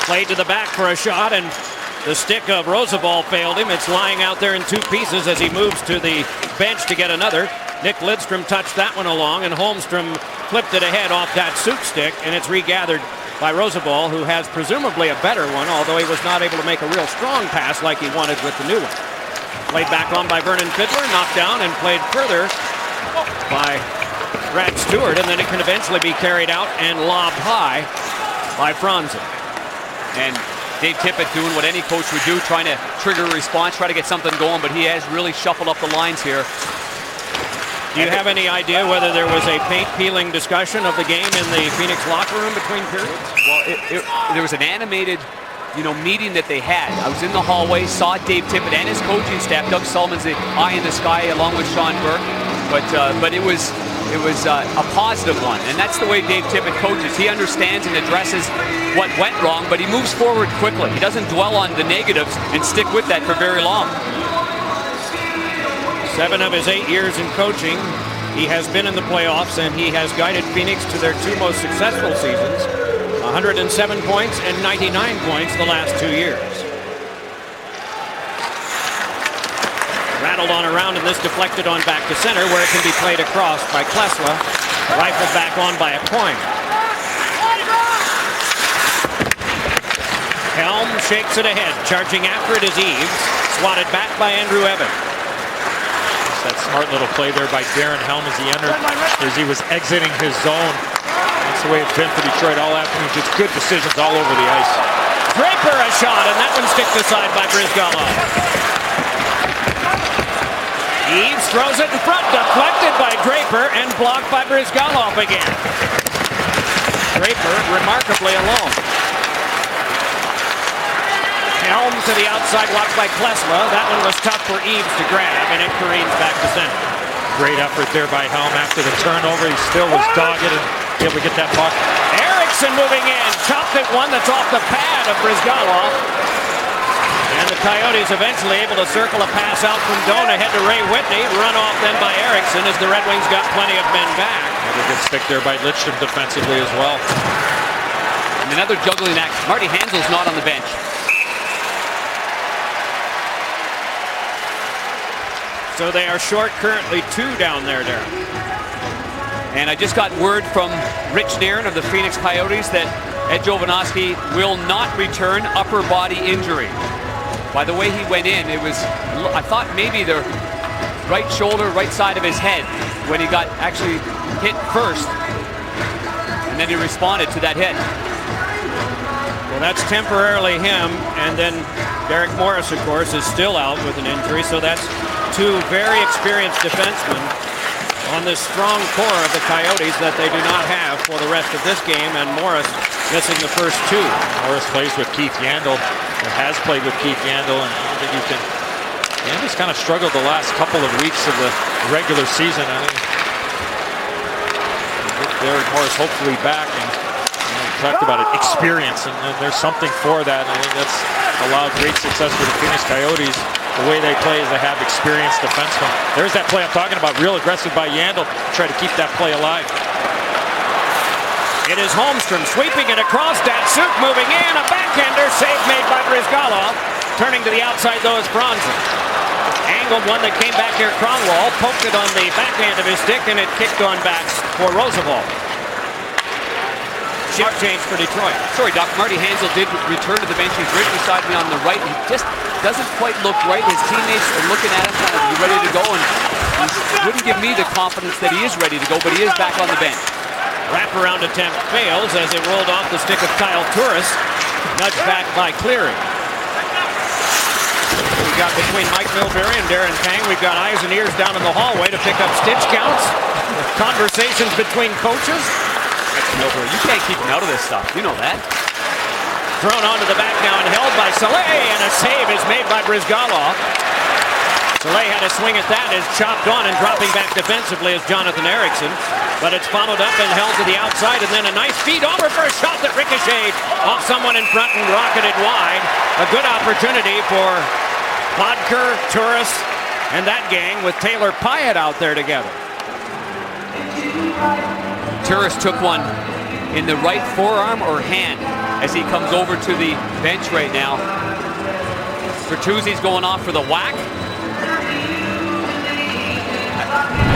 Played to the back for a shot, and the stick of Roosevelt failed him. It's lying out there in 2 pieces as he moves to the bench to get another. Nick Lidstrom touched that one along, and Holmstrom flipped it ahead off that soup stick, and it's regathered by Roosevelt, who has presumably a better one, although he was not able to make a real strong pass like he wanted with the new one. Played back on by Vernon Fiddler, knocked down and played further by Brad Stewart, and then it can eventually be carried out and lobbed high by Franzen. And Dave Tippett doing what any coach would do, trying to trigger a response, try to get something going, but he has really shuffled up the lines here. Do you have any idea whether there was a paint-peeling discussion of the game in the Phoenix locker room between periods? Well, there was an animated, meeting that they had. I was in the hallway, saw Dave Tippett and his coaching staff. Doug Sullivan's the eye in the sky along with Sean Burke, but it was a positive one, and that's the way Dave Tippett coaches. He understands and addresses what went wrong, but he moves forward quickly. He doesn't dwell on the negatives and stick with that for very long. 7 of his 8 years in coaching, he has been in the playoffs, and he has guided Phoenix to their 2 most successful seasons, 107 points and 99 points the last 2 years. Rattled on around, and this deflected on back to center, where it can be played across by Klesla. Rifled back on by a Coin. Helm shakes it ahead. Charging after it is Eves. Swatted back by Andrew Evans. That smart little play there by Darren Helm as he entered, as he was exiting his zone. That's the way it's been for Detroit all afternoon. Just good decisions all over the ice. Draper a shot, and that one sticked aside by Bryzgalov. Eves throws it in front, deflected by Draper and blocked by Bryzgalov again. Draper remarkably alone. Helm to the outside, blocked by Klesla. That one was tough for Eves to grab, and it careens back to center. Great effort there by Helm after the turnover. He still was dogged and able to get that puck. Eriksson moving in, chopped at one that's off the pad of Bryzgalov. And the Coyotes eventually able to circle a pass out from Doan ahead to Ray Whitney. Run off then by Eriksson as the Red Wings got plenty of men back. Another good stick there by Lidstrom defensively as well. another juggling act. Marty Hansel's not on the bench. So they are short currently 2 down there, Darren. And I just got word from Rich Nairn of the Phoenix Coyotes that Ed Jovanovski will not return, upper body injury. By the way he went in, it was, I thought maybe the right shoulder, right side of his head when he got actually hit first. And then he responded to that hit. Well, that's temporarily him. And then Derek Morris, of course, is still out with an injury. So that's 2 very experienced defensemen on this strong core of the Coyotes that they do not have for the rest of this game, and Morris missing the first 2. Morris plays with Keith Yandle, or has played with Keith Yandle, and I don't think you can. Yandle's kind of struggled the last couple of weeks of the regular season. I think Derek Morris hopefully back, and we talked about it, experience, and there's something for that. I think that's allowed great success for the Phoenix Coyotes. The way they play is they have experienced defensemen. There's that play I'm talking about, real aggressive by Yandle to try to keep that play alive. It is Holmstrom sweeping it across. Datsuk moving in. A backhander save made by Bryzgalov. Turning to the outside though is Franzen. Angled one that came back here. Kronwall poked it on the backhand of his stick and it kicked on back for Roosevelt. Shift change for Detroit. Sorry, Doc. Marty Hansel did return to the bench. He's right beside me on the right. He just doesn't quite look right. His teammates are looking at him kind of ready to go, and he wouldn't give me the confidence that he is ready to go, but he is back on the bench. Wraparound attempt fails as it rolled off the stick of Kyle Turris. Nudged back by Cleary. We got between Mike Milbury and Darren Pang, we've got eyes and ears down in the hallway to pick up stitch counts. Conversations between coaches. Milbury, you can't keep him out of this stuff. You know that. Thrown onto the back now and held by Saleh, and a save is made by Bryzgalov. Saleh had a swing at that, is chopped on and dropping back defensively is Jonathan Eriksson. But it's followed up and held to the outside, and then a nice feed over for a shot that ricocheted off someone in front and rocketed wide. A good opportunity for Bodker, Turris, and that gang with Taylor Pyatt out there together. Turris took one in the right forearm or hand as he comes over to the bench right now. Bertuzzi's going off for the whack.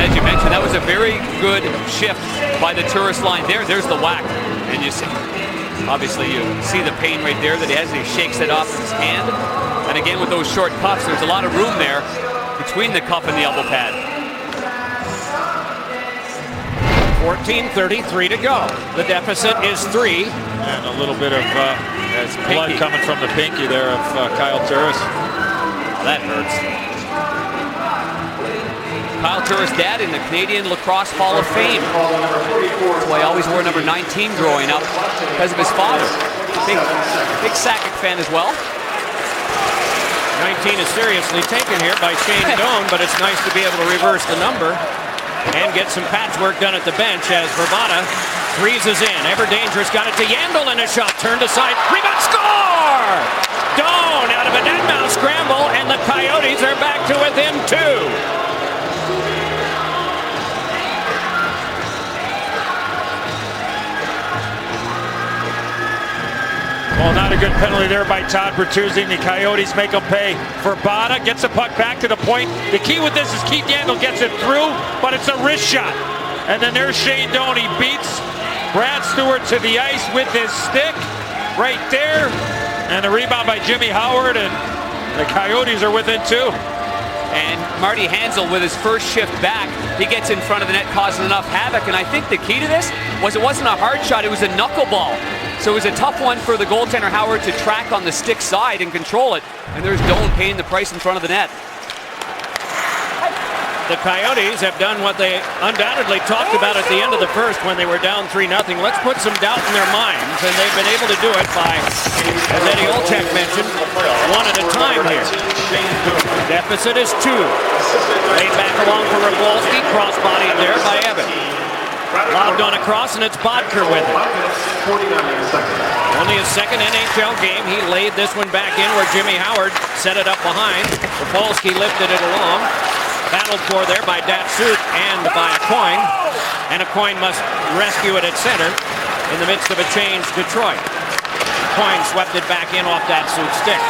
As you mentioned, that was a very good shift by the Turris line there. There's the whack. And you see, obviously you see the pain right there that he has, and he shakes it off his hand. And again, with those short cuffs, there's a lot of room there between the cuff and the elbow pad. 14:33 to go. The deficit is 3. And a little bit of blood coming from the pinky there of Kyle Turris. Oh, that hurts. Kyle Turris' dad in the Canadian Lacrosse Hall of Fame. That's why I always wore number 19 growing up, because of his father. Big Sakic fan as well. 19 is seriously taken here by Shane Doan, but it's nice to be able to reverse the number and get some patchwork done at the bench as Verbata freezes in. Ever Dangerous got it to Yandle, and a shot turned aside. Rebound, score! Doan out of a net mouse scramble, and the Coyotes are back to within 2. Well, not a good penalty there by Todd Bertuzzi. The Coyotes make him pay. Verbata gets the puck back to the point. The key with this is Keith Yandle gets it through, but it's a wrist shot. And then there's Shane Doan. He beats Brad Stewart to the ice with his stick right there. And a rebound by Jimmy Howard, and the Coyotes are within 2. And Marty Hansel, with his first shift back, he gets in front of the net, causing enough havoc. And I think the key to this was it wasn't a hard shot, it was a knuckleball. So it was a tough one for the goaltender Howard to track on the stick side and control it. And there's Doan paying the price in front of the net. The Coyotes have done what they undoubtedly talked about at the end of the first when they were down 3-0. Let's put some doubt in their minds, and they've been able to do it by, as Eddie Olczyk mentioned, one at a time here. Deficit is 2. Laid back along for Rogolski, cross-bodied there by Evan. Lobbed on across, and it's Bodker with it. Only his second NHL game. He laid this one back in where Jimmy Howard set it up behind. Rogolski lifted it along. Battled for there by Datsuk and by Coyne. And Coyne must rescue it at center in the midst of a change. Detroit. Coyne swept it back in off that suit stick.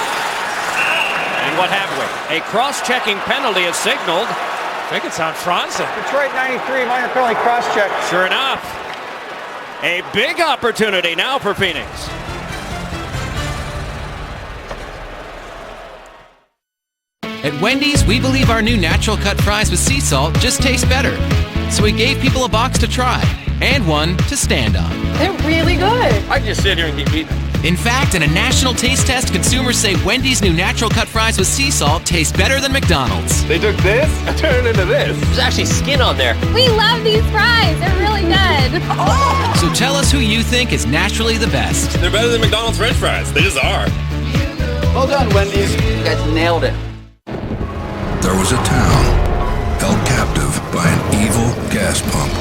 And what have we? A cross-checking penalty is signaled. I think it's on Franzen. Detroit 93, minor penalty cross-check. Sure enough. A big opportunity now for Phoenix. At Wendy's, we believe our new natural cut fries with sea salt just taste better. So we gave people a box to try and one to stand on. They're really good. I just sit here and keep eating. In fact, in a national taste test, consumers say Wendy's new natural cut fries with sea salt taste better than McDonald's. They took this and turned it into this. There's actually skin on there. We love these fries. They're really good. So tell us who you think is naturally the best. They're better than McDonald's French fries. They just are. Well done, Wendy's. You guys nailed it. There was a town held captive by an evil gas pump.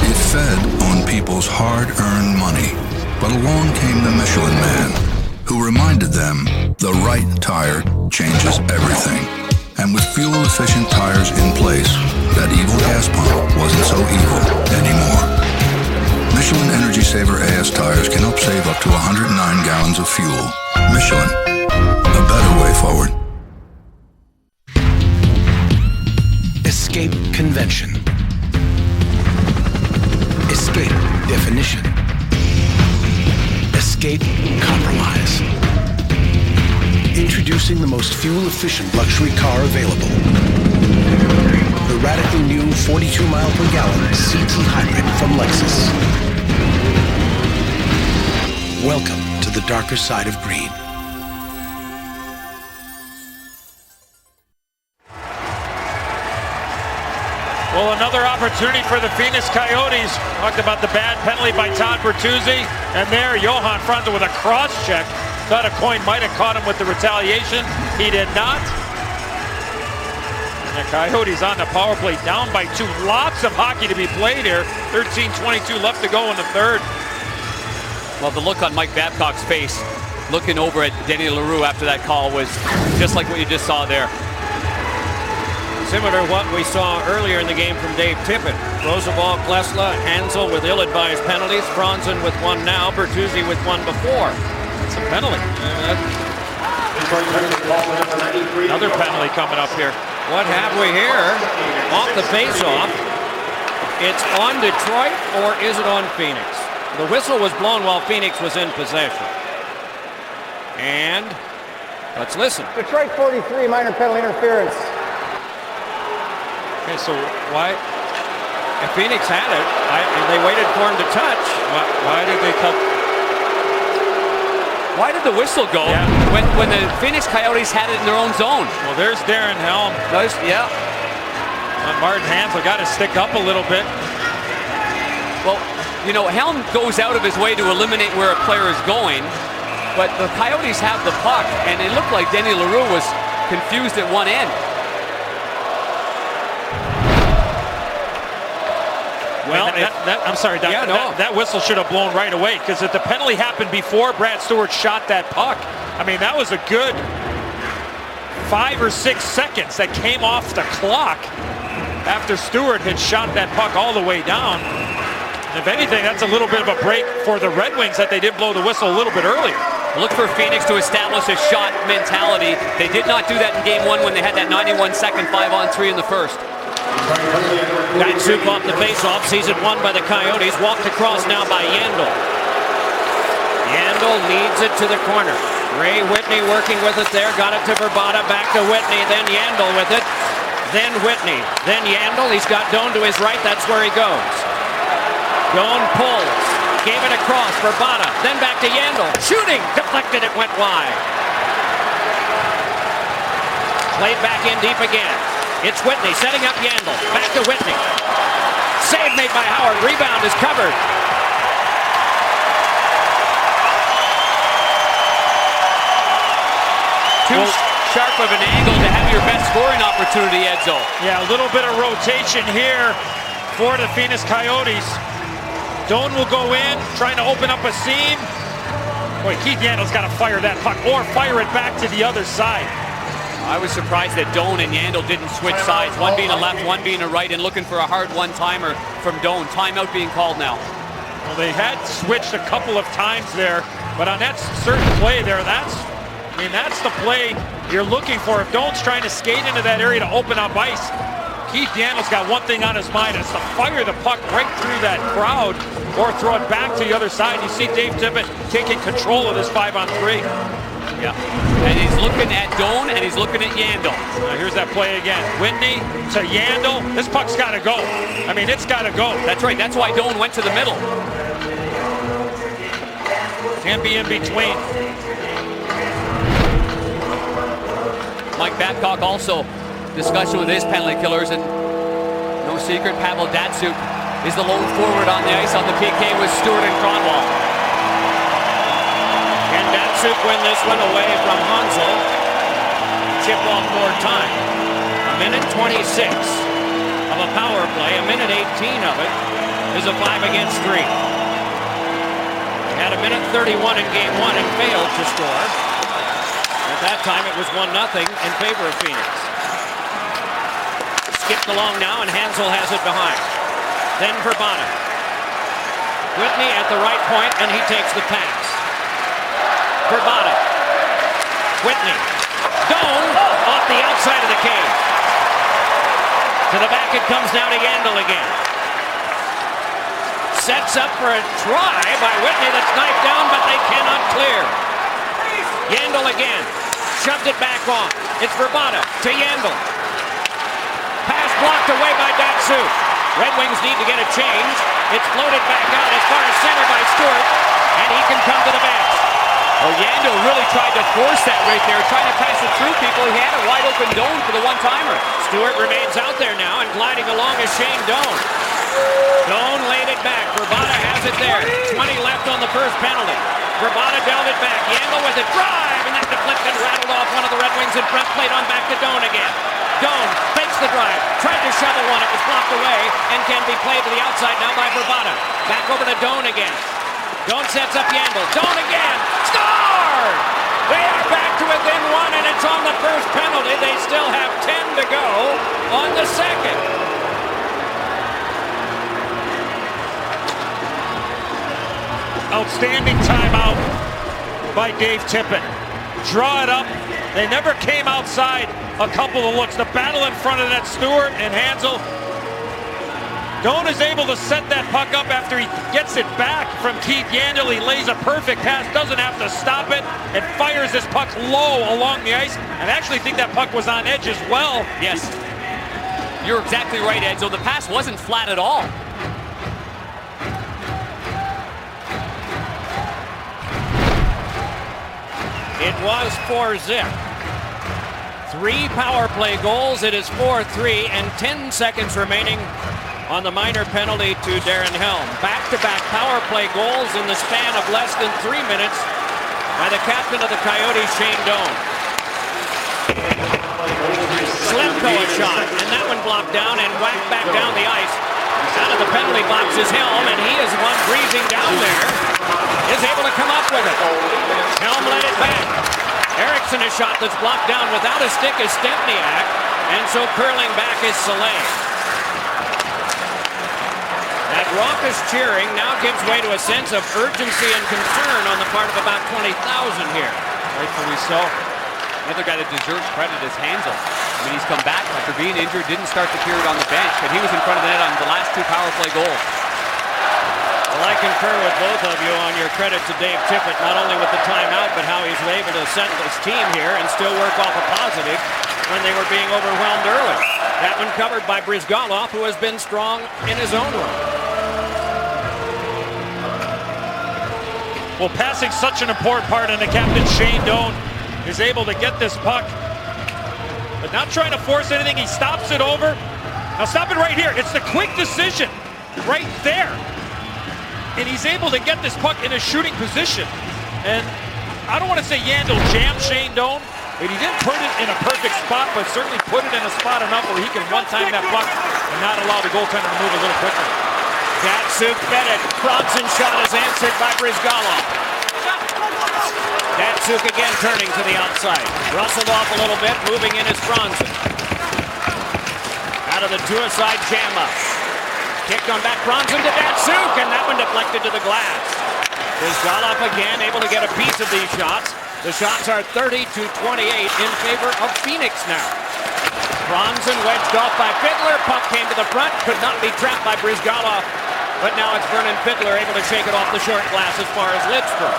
It fed on people's hard-earned money. But along came the Michelin Man, who reminded them the right tire changes everything. And with fuel-efficient tires in place, that evil gas pump wasn't so evil anymore. Michelin Energy Saver AS tires can help save up to 109 gallons of fuel. Michelin, a better way forward. Escape convention. Escape definition. Escape compromise. Introducing the most fuel-efficient luxury car available. The radically new 42-mile-per-gallon CT Hybrid from Lexus. Welcome to the darker side of green. Well, another opportunity for the Phoenix Coyotes. Talked about the bad penalty by Todd Bertuzzi. And there, Johan Franzen with a cross-check. Thought a Coyne might have caught him with the retaliation. He did not. And the Coyotes on the power play, down by 2. Lots of hockey to be played here. 13:22 left to go in the third. Well, the look on Mike Babcock's face, looking over at Denny Leroux after that call, was just like what you just saw there. Similar to what we saw earlier in the game from Dave Tippett. Roosevelt, Klesla, Hansel with ill-advised penalties. Franzen with one now. Bertuzzi with one before. It's a penalty. Another penalty coming up here. What have we here? Off the face-off. It's on Detroit, or is it on Phoenix? The whistle was blown while Phoenix was in possession. And let's listen. Detroit 43, minor penalty interference. Okay, so why? If Phoenix had it, and they waited for him to touch. Why did they cut? Why did the whistle go when the Phoenix Coyotes had it in their own zone? Well, there's Darren Helm. Yeah. Martin Hansel got to stick up a little bit. Well, you know, Helm goes out of his way to eliminate where a player is going, but the Coyotes have the puck, and it looked like Denny Leroux was confused at one end. Well, I'm sorry, Doc, that whistle should have blown right away, because if the penalty happened before Brad Stewart shot that puck, I mean, that was a good 5 or 6 seconds that came off the clock after Stewart had shot that puck all the way down. And if anything, that's a little bit of a break for the Red Wings that they did blow the whistle a little bit earlier. Look for Phoenix to establish a shot mentality. They did not do that in Game 1 when they had that 91-second 5-on-3 in the first. Datsuk off the face-off, sees it won by the Coyotes, walked across now by Yandel. Yandel leads it to the corner. Ray Whitney working with it there, got it to Verbata, back to Whitney, then Yandel with it, then Whitney, then Yandel. He's got Doan to his right, that's where he goes. Doan pulls, gave it across, Verbata, then back to Yandel. Shooting, deflected, it went wide. Played back in deep again. It's Whitney setting up Yandel. Back to Whitney. Save made by Howard. Rebound is covered. Too sharp of an angle to have your best scoring opportunity, Edzo. Yeah, a little bit of rotation here for the Phoenix Coyotes. Doan will go in, trying to open up a seam. Boy, Keith Yandel's got to fire that puck or fire it back to the other side. I was surprised that Doan and Yandel didn't switch sides, one being a left, one being a right, and looking for a hard one-timer from Doan. Timeout being called now. Well, they had switched a couple of times there But on that certain play there, that's the play you're looking for. If Doan's trying to skate into that area to open up ice, Keith Yandle's got one thing on his mind. It's to fire the puck right through that crowd or throw it back to the other side. You see Dave Tippett taking control of this 5-on-3. Yeah, and he's looking at Doan and he's looking at Yandle. Now here's that play again. Whitney to Yandle. This puck's got to go. I mean, it's got to go. That's right. That's why Doan went to the middle. Can't be in between. Mike Babcock also discussion with his penalty killers, and no secret, Pavel Datsyuk is the lone forward on the ice on the PK with Stewart and Kronwall. Can Datsyuk win this one away from Hansel? Chip off more time. A minute 26 of a power play. A minute 18 of it is a 5-against-3. Had a minute 31 in game 1 and failed to score. At that time it was 1-0 in favor of Phoenix. Skipped along now, and Hansel has it behind. Then Verbata. Whitney at the right point, and he takes the pass. Verbata. Whitney. Doan off the outside of the cage. To the back it comes now to Yandle again. Sets up for a try by Whitney that's knifed down, but they cannot clear. Yandle again. Shoved it back on. It's Verbata to Yandle. Pass blocked away by Datsyuk. Red Wings need to get a change. It's floated back out as far as center by Stewart, and he can come to the bench. Well, Yandle really tried to force that right there, trying to pass it through people. He had a wide open Doan for the one-timer. Stewart remains out there now, and gliding along is Shane Doan. Doan laid it back. Verbata has it there. 20 left on the first penalty. Verbata dealt it back. Yandle with a drive, and that deflected, rattled off one of the Red Wings in front. Played on back to Doan again. Doan fakes the drive, tried to shovel one, it was blocked away, and can be played to the outside now by Verbata. Back over to Doan again. Doan sets up Yandle. Doan again. Score! They are back to within 1, and it's on the first penalty. They still have 10 to go on the second. Outstanding timeout by Dave Tippett. Draw it up. They never came outside a couple of looks. The battle in front of that, Stewart and Hansel. Doan is able to set that puck up after he gets it back from Keith Yandle. He lays a perfect pass, doesn't have to stop it, and fires this puck low along the ice. And I actually think that puck was on edge as well. Yes. You're exactly right, Edzo. The pass wasn't flat at all. It was 4-0. 3 power play goals. It is 4-3 and 10 seconds remaining on the minor penalty to Darren Helm. Back-to-back power play goals in the span of less than 3 minutes by the captain of the Coyotes, Shane Doan. Slemko a shot, and that one blocked down and whacked back down the ice. Out of the penalty box is Helm, and he is one breezing down there. Is able to come up with it. Helm let it back. Eriksson a shot that's blocked down without a stick is Stempniak, and so curling back is Soleil. That raucous cheering now gives way to a sense of urgency and concern on the part of about 20,000 here. Rightfully so. Another guy that deserves credit is Hansel. I mean, he's come back after being injured, didn't start the period on the bench, but he was in front of the net on the last 2 power play goals. Well, I concur with both of you on your credit to Dave Tippett, not only with the timeout, but how he's able to set this team here and still work off a positive when they were being overwhelmed early. That one covered by Bryzgalov, who has been strong in his own right. Well, passing such an important part, and the captain, Shane Doan, is able to get this puck, but not trying to force anything. He stops it over. Now stop it right here. It's the quick decision right there. And he's able to get this puck in a shooting position. And I don't want to say Yandle jammed Shane Doan, but he didn't put it in a perfect spot, but certainly put it in a spot enough where he can one-time that puck and not allow the goaltender to move a little quicker. Datsyuk fed it. Bronson's shot is answered by Bryzgalov. Datsyuk again turning to the outside. Rustled off a little bit, moving in is Bronson. Out of the two-a-side jam up. Kicked on back, Bronson to Datsyuk, and that one deflected to the glass. Brizgalov again able to get a piece of these shots. The shots are 30-28 in favor of Phoenix now. Bronson wedged off by Fiddler. Puck came to the front. Could not be trapped by Brizgalov. But now it's Vernon Fiddler able to shake it off the short glass as far as Lidstrom.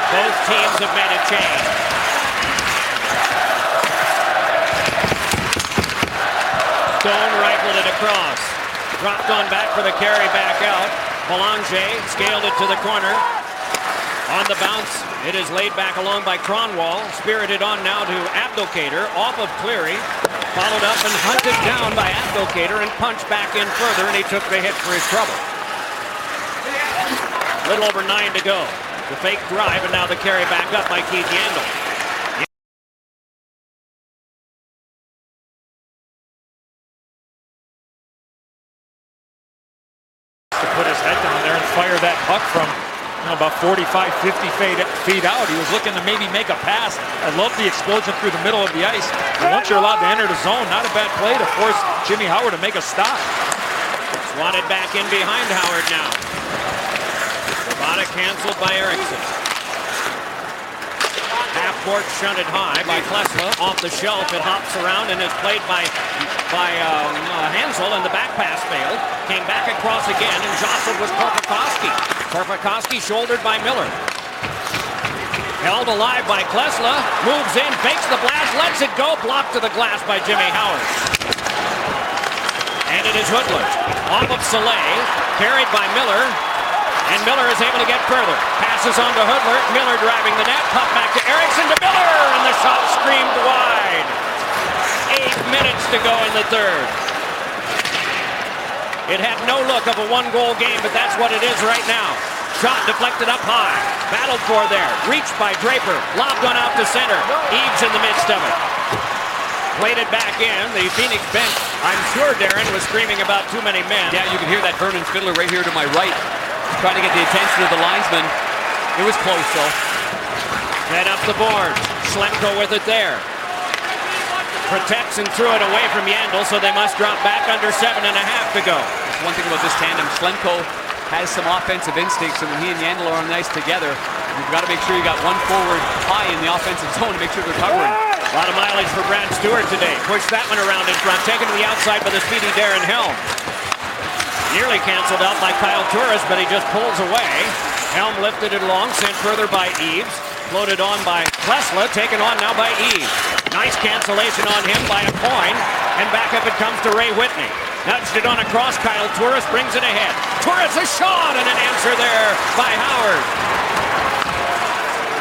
Both teams have made a change. Stone rifled it across. Dropped on back for the carry back out. Belanger scaled it to the corner. On the bounce, it is laid back along by Cronwall. Spirited on now to Abdelkader. Off of Cleary. Followed up and hunted down by Abdelkader and punched back in further, and he took the hit for his trouble. Little over 9 to go. The fake drive, and now the carry back up by Keith Yandle. To put his head down there and fire that puck from about 45, 50 feet out. He was looking to maybe make a pass. I love the explosion through the middle of the ice. And once you're allowed to enter the zone, not a bad play to force Jimmy Howard to make a stop. Swatted back in behind Howard now. Sabata canceled by Erickson. Half-court shunted high by Klesla. Off the shelf, it hops around and is played by Hansel, and the back pass failed. Came back across again and jostled was Korpikoski. Korpikoski shouldered by Miller. Held alive by Klesla. Moves in, fakes the blast, lets it go. Blocked to the glass by Jimmy Howard. And it is hoodwinked. Off of Soleil. Carried by Miller. And Miller is able to get further. Passes on to Hoodler. Miller driving the net. Puck back to Erickson to Miller. And the shot screamed wide. 8 minutes to go in the third. It had no look of a one-goal game, but that's what it is right now. Shot deflected up high. Battled for there. Reached by Draper. Lobbed one out to center. Eaves in the midst of it. Played it back in. The Phoenix bench, I'm sure Darren was screaming about too many men. Yeah, you can hear that Vernon Fiddler right here to my right. Trying to get the attention of the linesman. It was close, though. Head up the board. Schlemko with it there. Protects and threw it away from Yandel, so they must drop back under 7.5 to go. That's one thing about this tandem. Schlemko has some offensive instincts, and when he and Yandel are on the ice together, you've got to make sure you got one forward high in the offensive zone to make sure they're covering. A lot of mileage for Brad Stewart today. Pushed that one around in front. Taken to the outside by the speedy Darren Helm. Nearly canceled out by Kyle Turris, but he just pulls away. Helm lifted it along, sent further by Eaves. Floated on by Klesla, taken on now by Eaves. Nice cancellation on him by a point, and back up it comes to Ray Whitney. Nudged it on across, Kyle Turris brings it ahead. Turris a shot, and an answer there by Howard.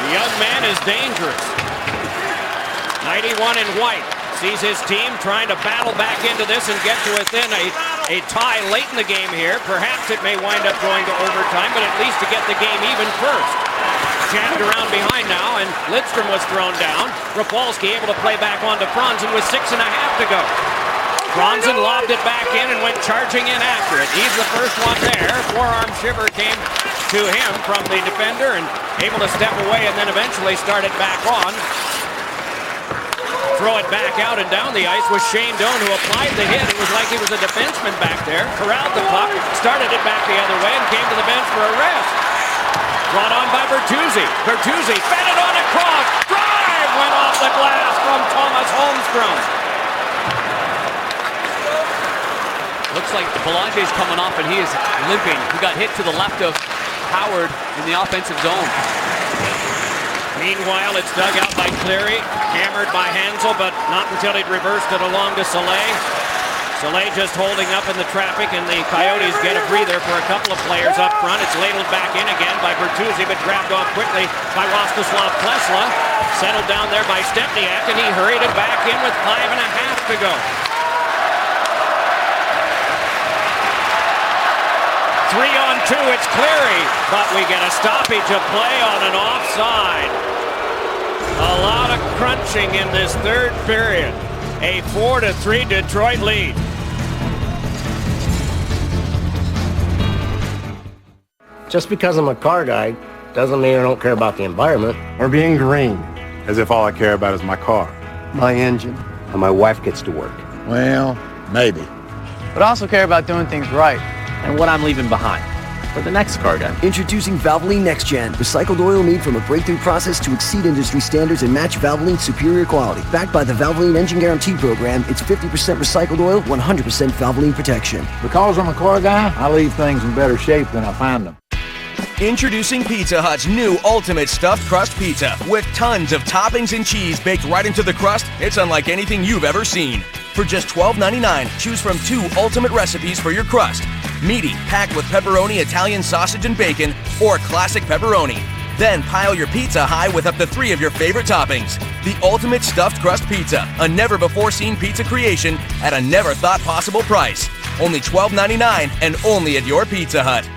The young man is dangerous. 91 in white. Sees his team trying to battle back into this and get to within a tie late in the game here. Perhaps it may wind up going to overtime, but at least to get the game even first. Jammed around behind now, and Lidstrom was thrown down. Rapolsky able to play back onto Franzen with 6.5 to go. Franzen lobbed it back in and went charging in after it. He's the first one there. Forearm shiver came to him from the defender and able to step away and then eventually start it back on. Throw it back out and down the ice was Shane Doan, who applied the hit. It was like he was a defenseman back there. Corralled the puck, started it back the other way, and came to the bench for a rest. Brought on by Bertuzzi. Bertuzzi fed it on across. Drive went off the glass from Thomas Holmstrom. Looks like Belanger's coming off, and he is limping. He got hit to the left of Howard in the offensive zone. Meanwhile, it's dug out by Cleary, hammered by Hansel, but not until he'd reversed it along to Soleil. Soleil just holding up in the traffic, and the Coyotes get a breather for a couple of players up front. It's ladled back in again by Bertuzzi, but grabbed off quickly by Rostislav Klesla. Settled down there by Stepniak, and he hurried it back in with 5.5 to go. 3-on-2, it's Cleary, but we get a stoppage of play on an offside. A lot of crunching in this third period. A 4-3 Detroit lead. Just because I'm a car guy doesn't mean I don't care about the environment. Or being green, as if all I care about is my car. My engine. and my wife gets to work. Well, maybe. But I also care about doing things right. And what I'm leaving behind for the next car guy. Introducing Valvoline Next Gen. Recycled oil made from a breakthrough process to exceed industry standards and match Valvoline's superior quality. Backed by the Valvoline Engine Guarantee Program, it's 50% recycled oil, 100% Valvoline protection. Because I'm a car guy, I leave things in better shape than I find them. Introducing Pizza Hut's new Ultimate Stuffed Crust Pizza. With tons of toppings and cheese baked right into the crust, it's unlike anything you've ever seen. For just $12.99, choose from 2 ultimate recipes for your crust. Meaty, packed with pepperoni, Italian sausage, and bacon, or classic pepperoni. Then pile your pizza high with up to 3 of your favorite toppings. The Ultimate Stuffed Crust Pizza, a never-before-seen pizza creation at a never-thought-possible price. Only $12.99 and only at your Pizza Hut.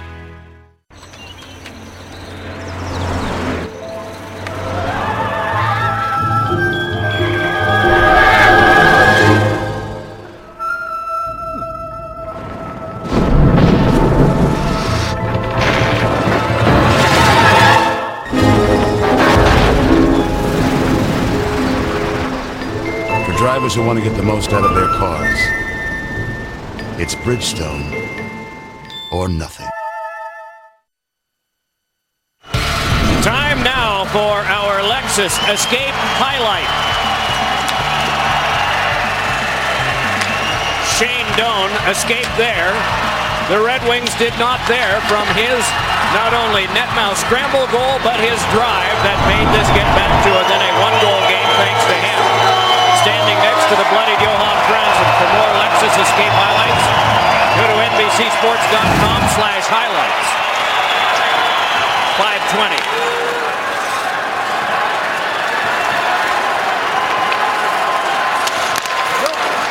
Drivers who want to get the most out of their cars. It's Bridgestone or nothing. Time now for our Lexus Escape highlight. Shane Doan escaped there. The Red Wings did not there from his not only net mouth scramble goal, but his drive that made this get back to within a 1-goal game thanks to him. Standing next to the bloodied Johan Franzen. For more Lexus Escape highlights, go to NBCSports.com/highlights. 5:20.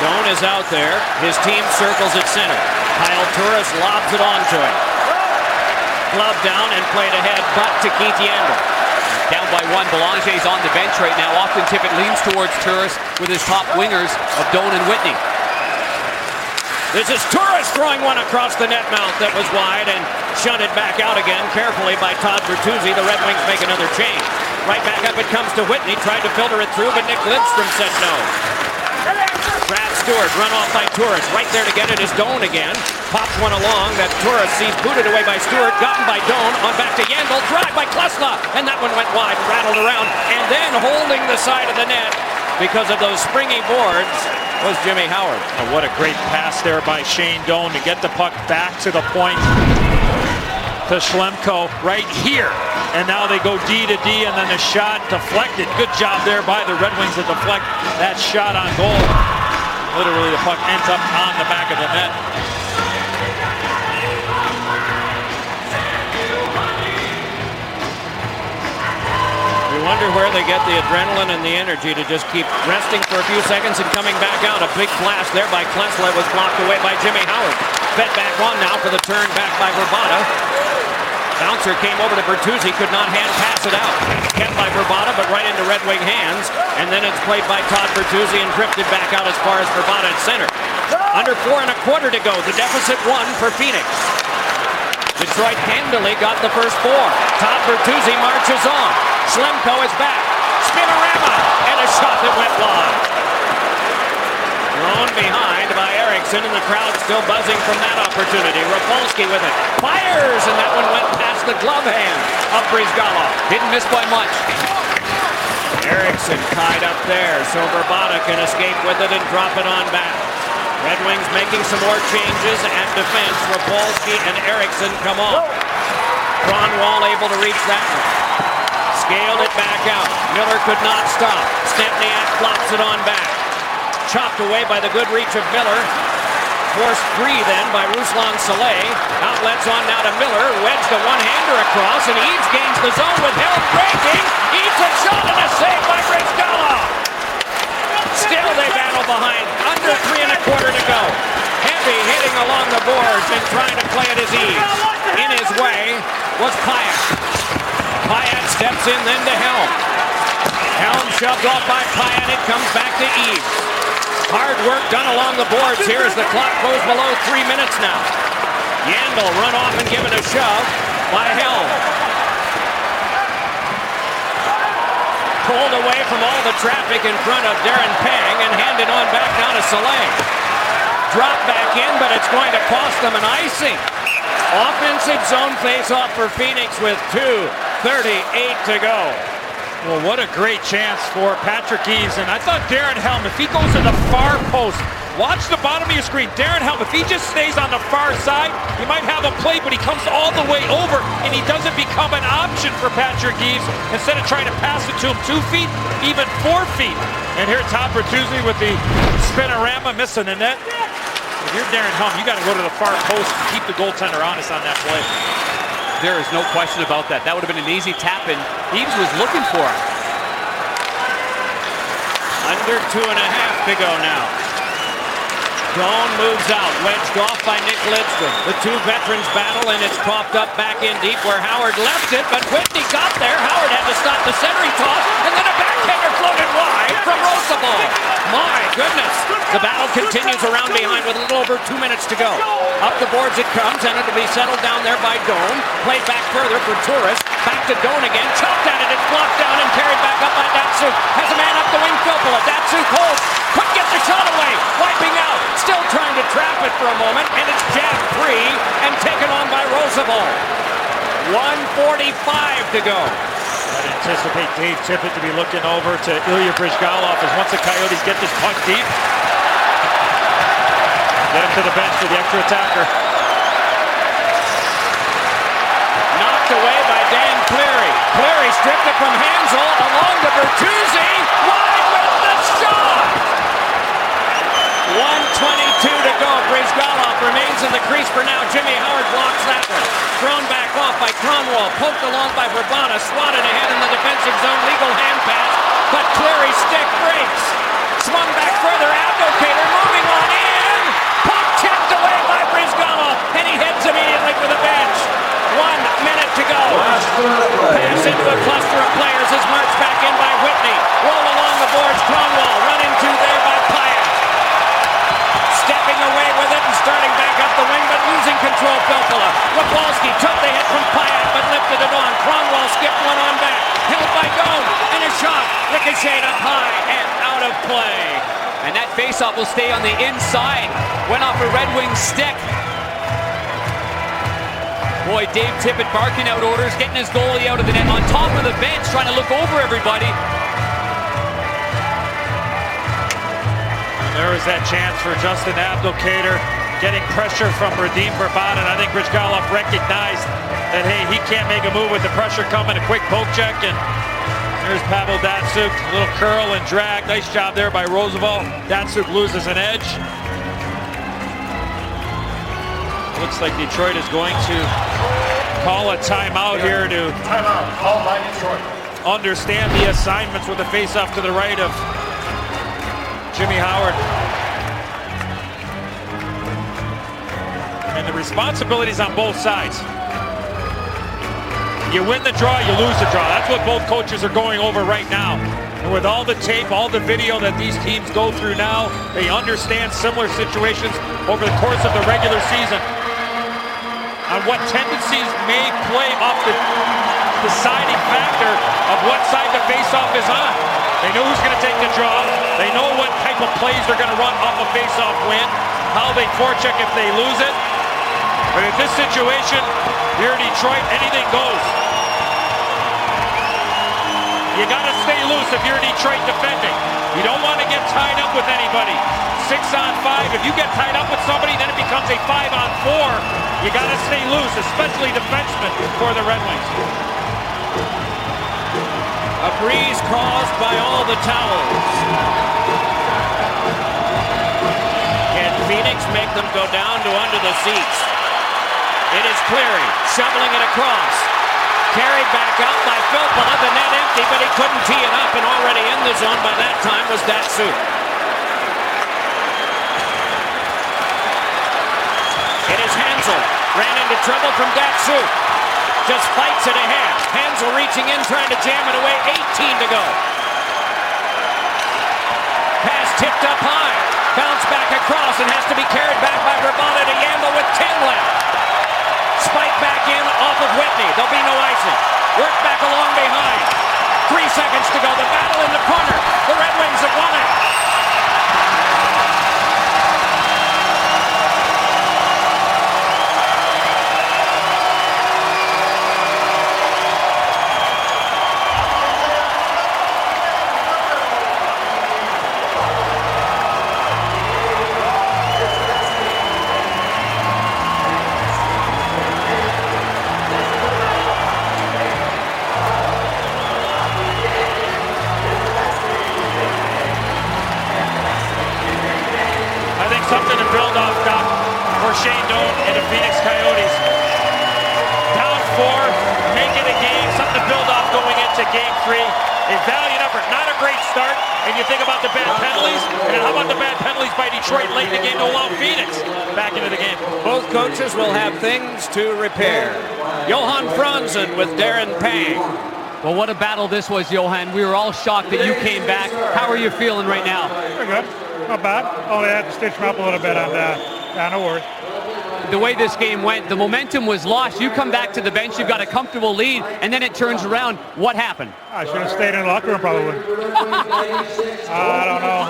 Doan is out there. His team circles at center. Kyle Turris lobs it on to him. Glove down and played ahead, but to Keith Yandel. Down by 1, Belanger's on the bench right now. Often Tippett leans towards Turris with his top wingers of Doan and Whitney. This is Turris throwing one across the net mouth that was wide and shunted back out again carefully by Todd Bertuzzi. The Red Wings make another change. Right back up it comes to Whitney. Tried to filter it through, but Nick Lidstrom said no. Brad Stewart run off by Turris. Right there to get it is Doan again. Pops one along that Turris sees booted away by Stewart. Gotten by Doan. On back to Yandel. Drive by Klesla. And that one went wide. Rattled around. And then holding the side of the net because of those springy boards was Jimmy Howard. Oh, what a great pass there by Shane Doan to get the puck back to the point to Schlemko right here. And now they go D to D, and then the shot deflected. Good job there by the Red Wings to deflect that shot on goal. Literally, the puck ends up on the back of the net. We wonder where they get the adrenaline and the energy to just keep resting for a few seconds and coming back out. A big blast there by Klesla was blocked away by Jimmy Howard. Fed back on now for the turn back by Verbata. Bouncer came over to Bertuzzi, could not hand pass it out. Kept by Verbata, but right into Red Wing hands. And then it's played by Todd Bertuzzi and drifted back out as far as Verbata at center. Under 4 1/4 to go. The deficit 1 for Phoenix. Detroit handily got the first 4. Todd Bertuzzi marches on. Schlemko is back. Spinorama! And a shot that went wide. Thrown behind by Eriksson, and the crowd still buzzing from that opportunity. Rapolsky with it. Fires! And that one went past the glove hand of Brizgalov. Didn't miss by much. Eriksson tied up there, so Verbata can escape with it and drop it on back. Red Wings making some more changes at defense. Rapolsky and Eriksson come off. Kronwall able to reach that one. Scaled it back out. Miller could not stop. Stempniak flops it on back. Chopped away by the good reach of Miller. Forced free then by Ruslan Saleh. Outlets on now to Miller. Wedged a one-hander across, and Eaves gains the zone with help breaking. Eaves a shot and a save by Brizgalov. Still they battle behind. Under 3 1/4 to go. Heavy hitting along the boards and trying to play at his ease. In his way was Pyatt. Pyatt steps in then to Helm. Helm shoved off by Pyatt. It comes back to Eaves. Hard work done along the boards here as the clock goes below 3 minutes now. Yandel run off and given a shove by Helm. pulled away from all the traffic in front of Darren Pang and handed on back down to Soleil. Drop back in, but it's going to cost them an icing. Offensive zone face-off for Phoenix with 2:38 to go. Well, what a great chance for Patrick Eves. And I thought Darren Helm, if he goes to the far post, watch the bottom of your screen. Darren Helm, if he just stays on the far side, he might have a play, but he comes all the way over, and he doesn't become an option for Patrick Eves. Instead of trying to pass it to him 2 feet, even 4 feet. And here's Apr.15 with the spinorama, missing the net. If you're Darren Helm, you got to go to the far post and keep the goaltender honest on that play. There is no question about that. That would have been an easy tap, and Eves was looking for him. Under 2.5 to go now. Doan moves out, wedged off by Nick Lidstrom. The two veterans battle, and it's popped up back in deep where Howard left it, but Whitney got there. Howard had to stop the centering toss, and then a backhander floated wide from Roosevelt. My goodness. The battle continues around behind with a little over 2 minutes to go. Up the boards it comes, and it'll be settled down there by Doan. Played back further for Turris. Back to Doan again. Chopped at it. It's blocked down and carried back up by Datsuk. Has a man up the wing, Filppula. Datsuk holds. Couldn't get the shot away. Wiping out. Still trying to trap it for a moment, and it's jabbed free and taken on by Roosevelt. 1:45 to go. I'd anticipate Dave Tippett to be looking over to Ilya Brizgalov as once the Coyotes get this puck deep, get him to the bench for the extra attacker. Knocked away by Dan Cleary. Cleary stripped it from Hansel along to Bertuzzi. Wide with the shot! 1:22 to go. Brizgalov remains in the crease for now. Jimmy Howard blocks that one. Thrown back off by Kronwall. Poked along by Verbata. Swatted ahead in the defensive zone. Legal hand pass. But Cleary's stick breaks. Swung back further. Abdelkader moving on in. Puck tipped away by Brizgalov. And he heads immediately for the bench. 1 minute to go. Pass into a cluster of players is marched back in by Whitney. Roll along the boards. Kronwall run into there by Pyatt. Stepping away with it and starting back up the wing, but losing control. Filppula. Rapolsky took the hit from Pyatt, but lifted it on. Kronwall skipped one on back. Held by Doan. And a shot. Ricocheted up high and out of play. And that faceoff will stay on the inside. Went off a Red Wings stick. Boy, Dave Tippett barking out orders, getting his goalie out of the net on top of the bench, trying to look over everybody. There was that chance for Justin Abdelkader, getting pressure from Radim Verbata, and I think Brizgalov recognized that, hey, he can't make a move with the pressure coming. A quick poke check, and there's Pavel Datsuk. A little curl and drag. Nice job there by Roosevelt. Datsuk loses an edge. Looks like Detroit is going to call a timeout here to Called by Detroit. understand the assignments with a face-off to the right of Jimmy Howard. And the responsibilities on both sides. You win the draw, you lose the draw. That's what both coaches are going over right now. And with all the tape, all the video that these teams go through now, they understand similar situations over the course of the regular season on what tendencies may play off the deciding factor of what side the face-off is on. They know who's going to take the draw. They know what type of plays they're going to run off a face-off win, how they forecheck if they lose it. But in this situation, here in Detroit, anything goes. You got to stay loose if you're Detroit defending. You don't want to get tied up with anybody. 6-on-5, if you get tied up with somebody, then it becomes a 5-on-4. You got to stay loose, especially defensemen for the Red Wings. A breeze caused by all the towels. Can Phoenix make them go down to under the seats? It is Cleary shoveling it across. Carried back out by Filppula. The net empty, but he couldn't tee it up, and already in the zone by that time was Datsuk. It is Hansel. Ran into trouble from Datsuk. Just fights it ahead. Hansel reaching in, trying to jam it away. 18 to go. Pass tipped up high. Bounce back across and has to be carried back by Verbata to Yandel with 10 left. Spike back in off of Whitney. There'll be no icing. Work back along behind. 3 seconds to go. The battle Shane Doan and the Phoenix Coyotes. Down 4, make it a game, something to build off going into Game 3. A valiant effort, not a great start, and you think about the bad penalties, and how about the bad penalties by Detroit late in the game to allow Phoenix back into the game. Both coaches will have things to repair. Johan Franzen with Darren Pang. Well, what a battle this was, Johan. We were all shocked that you came back. How are you feeling right now? Pretty good. Not bad. Only had to stitch me up a little bit, and no worries. The way this game went, the momentum was lost. You come back to the bench, you've got a comfortable lead, and then it turns around. What happened? I should have stayed in the locker room, probably. I don't know.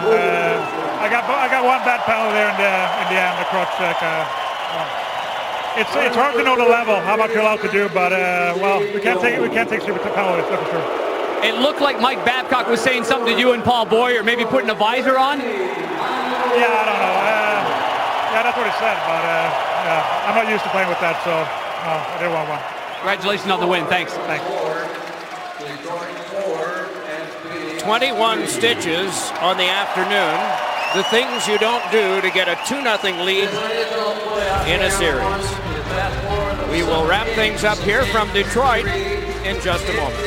I got one bad penalty there in the end, the crutch check. It's hard to know the level, how much you're allowed to do, but well, we can't take stupid penalties, that's for sure. It looked like Mike Babcock was saying something to you and Paul Boyer, maybe putting a visor on. Yeah, I don't know. Yeah, that's what he said, but yeah, I'm not used to playing with that, so no, I didn't want one. Congratulations on the win. Thanks. Thanks. 21 stitches on the afternoon. The things you don't do to get a 2-0 lead in a series. We will wrap things up here from Detroit in just a moment.